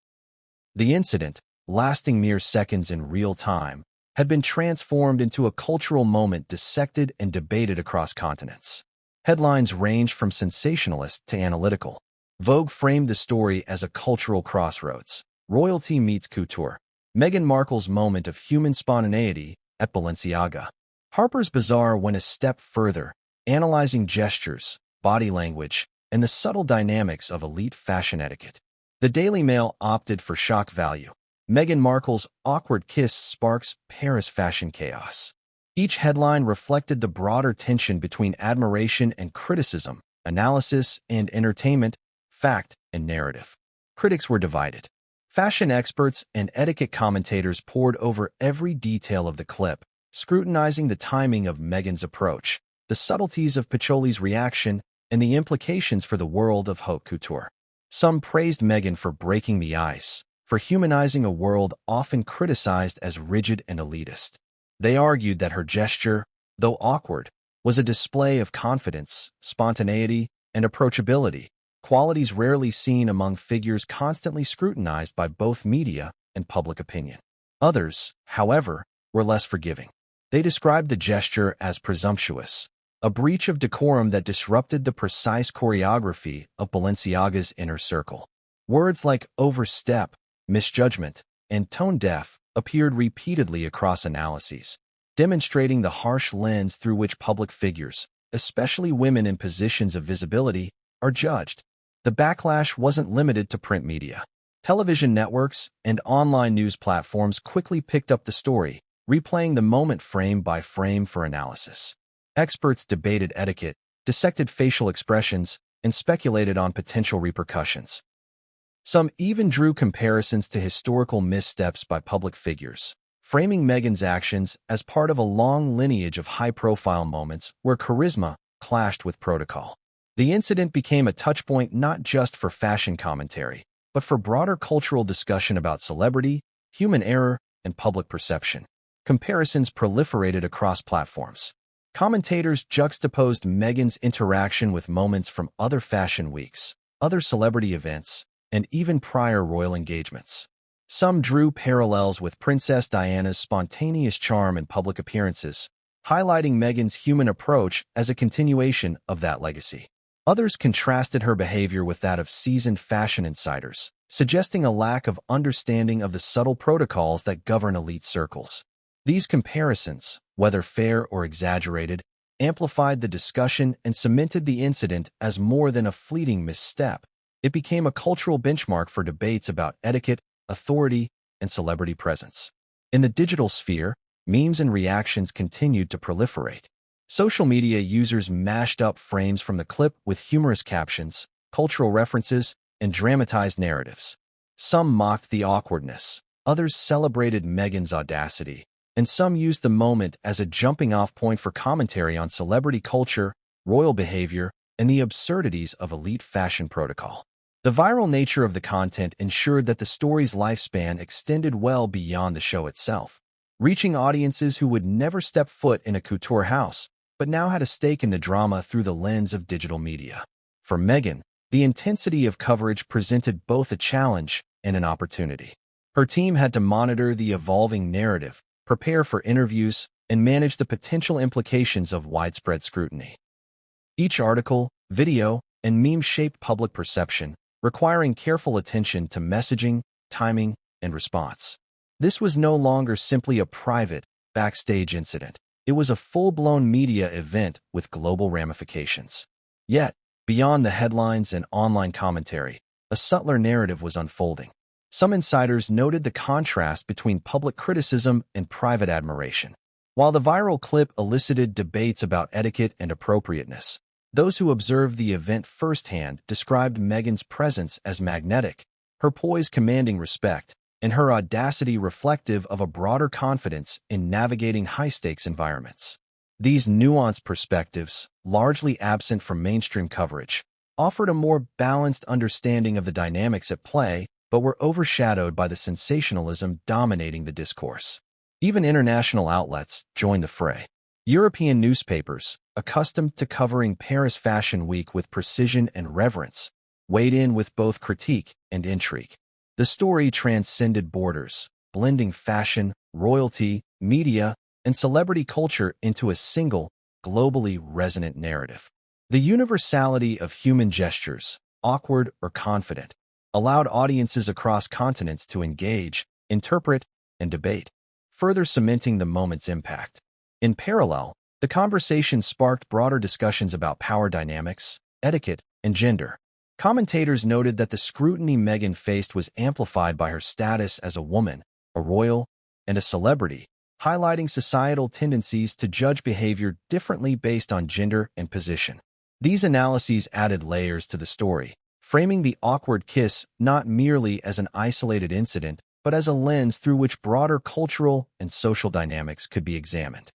The incident, lasting mere seconds in real time, had been transformed into a cultural moment dissected and debated across continents. Headlines ranged from sensationalist to analytical. Vogue framed the story as a cultural crossroads. Royalty meets couture. Meghan Markle's moment of human spontaneity at Balenciaga. Harper's Bazaar went a step further, analyzing gestures, body language, and the subtle dynamics of elite fashion etiquette. The Daily Mail opted for shock value. Meghan Markle's awkward kiss sparks Paris fashion chaos. Each headline reflected the broader tension between admiration and criticism, analysis and entertainment, fact and narrative. Critics were divided. Fashion experts and etiquette commentators pored over every detail of the clip, scrutinizing the timing of Meghan's approach, the subtleties of Piccioli's reaction, and the implications for the world of haute couture. Some praised Meghan for breaking the ice, for humanizing a world often criticized as rigid and elitist. They argued that her gesture, though awkward, was a display of confidence, spontaneity, and approachability, qualities rarely seen among figures constantly scrutinized by both media and public opinion. Others, however, were less forgiving. They described the gesture as presumptuous, a breach of decorum that disrupted the precise choreography of Balenciaga's inner circle. Words like overstep, misjudgment, and tone-deaf appeared repeatedly across analyses, demonstrating the harsh lens through which public figures, especially women in positions of visibility, are judged. The backlash wasn't limited to print media. Television networks and online news platforms quickly picked up the story, replaying the moment frame by frame for analysis. Experts debated etiquette, dissected facial expressions, and speculated on potential repercussions. Some even drew comparisons to historical missteps by public figures, framing Meghan's actions as part of a long lineage of high-profile moments where charisma clashed with protocol. The incident became a touchpoint not just for fashion commentary, but for broader cultural discussion about celebrity, human error, and public perception. Comparisons proliferated across platforms. Commentators juxtaposed Meghan's interaction with moments from other fashion weeks, other celebrity events, and even prior royal engagements. Some drew parallels with Princess Diana's spontaneous charm in public appearances, highlighting Meghan's human approach as a continuation of that legacy. Others contrasted her behavior with that of seasoned fashion insiders, suggesting a lack of understanding of the subtle protocols that govern elite circles. These comparisons, whether fair or exaggerated, amplified the discussion and cemented the incident as more than a fleeting misstep. It became a cultural benchmark for debates about etiquette, authority, and celebrity presence. In the digital sphere, memes and reactions continued to proliferate. Social media users mashed up frames from the clip with humorous captions, cultural references, and dramatized narratives. Some mocked the awkwardness, others celebrated Meghan's audacity, and some used the moment as a jumping-off point for commentary on celebrity culture, royal behavior, and the absurdities of elite fashion protocol. The viral nature of the content ensured that the story's lifespan extended well beyond the show itself, reaching audiences who would never step foot in a couture house, but now had a stake in the drama through the lens of digital media. For Meghan, the intensity of coverage presented both a challenge and an opportunity. Her team had to monitor the evolving narrative, prepare for interviews, and manage the potential implications of widespread scrutiny. Each article, video, and meme shaped public perception, requiring careful attention to messaging, timing, and response. This was no longer simply a private, backstage incident. It was a full-blown media event with global ramifications. Yet, beyond the headlines and online commentary, a subtler narrative was unfolding. Some insiders noted the contrast between public criticism and private admiration. While the viral clip elicited debates about etiquette and appropriateness, those who observed the event firsthand described Meghan's presence as magnetic, her poise commanding respect, and her audacity reflective of a broader confidence in navigating high-stakes environments. These nuanced perspectives, largely absent from mainstream coverage, offered a more balanced understanding of the dynamics at play but were overshadowed by the sensationalism dominating the discourse. Even international outlets joined the fray. European newspapers, accustomed to covering Paris Fashion Week with precision and reverence, weighed in with both critique and intrigue. The story transcended borders, blending fashion, royalty, media, and celebrity culture into a single, globally resonant narrative. The universality of human gestures, awkward or confident, allowed audiences across continents to engage, interpret, and debate, further cementing the moment's impact. In parallel, the conversation sparked broader discussions about power dynamics, etiquette, and gender. Commentators noted that the scrutiny Meghan faced was amplified by her status as a woman, a royal, and a celebrity, highlighting societal tendencies to judge behavior differently based on gender and position. These analyses added layers to the story, framing the awkward kiss not merely as an isolated incident, but as a lens through which broader cultural and social dynamics could be examined.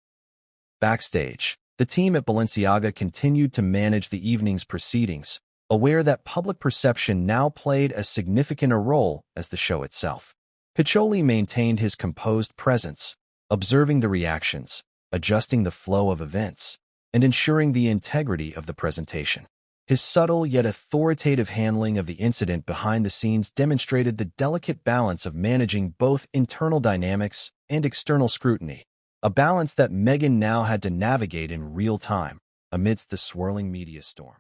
Backstage, the team at Balenciaga continued to manage the evening's proceedings, aware that public perception now played as significant a role as the show itself. Piccioli maintained his composed presence, observing the reactions, adjusting the flow of events, and ensuring the integrity of the presentation. His subtle yet authoritative handling of the incident behind the scenes demonstrated the delicate balance of managing both internal dynamics and external scrutiny, a balance that Meghan now had to navigate in real time amidst the swirling media storm.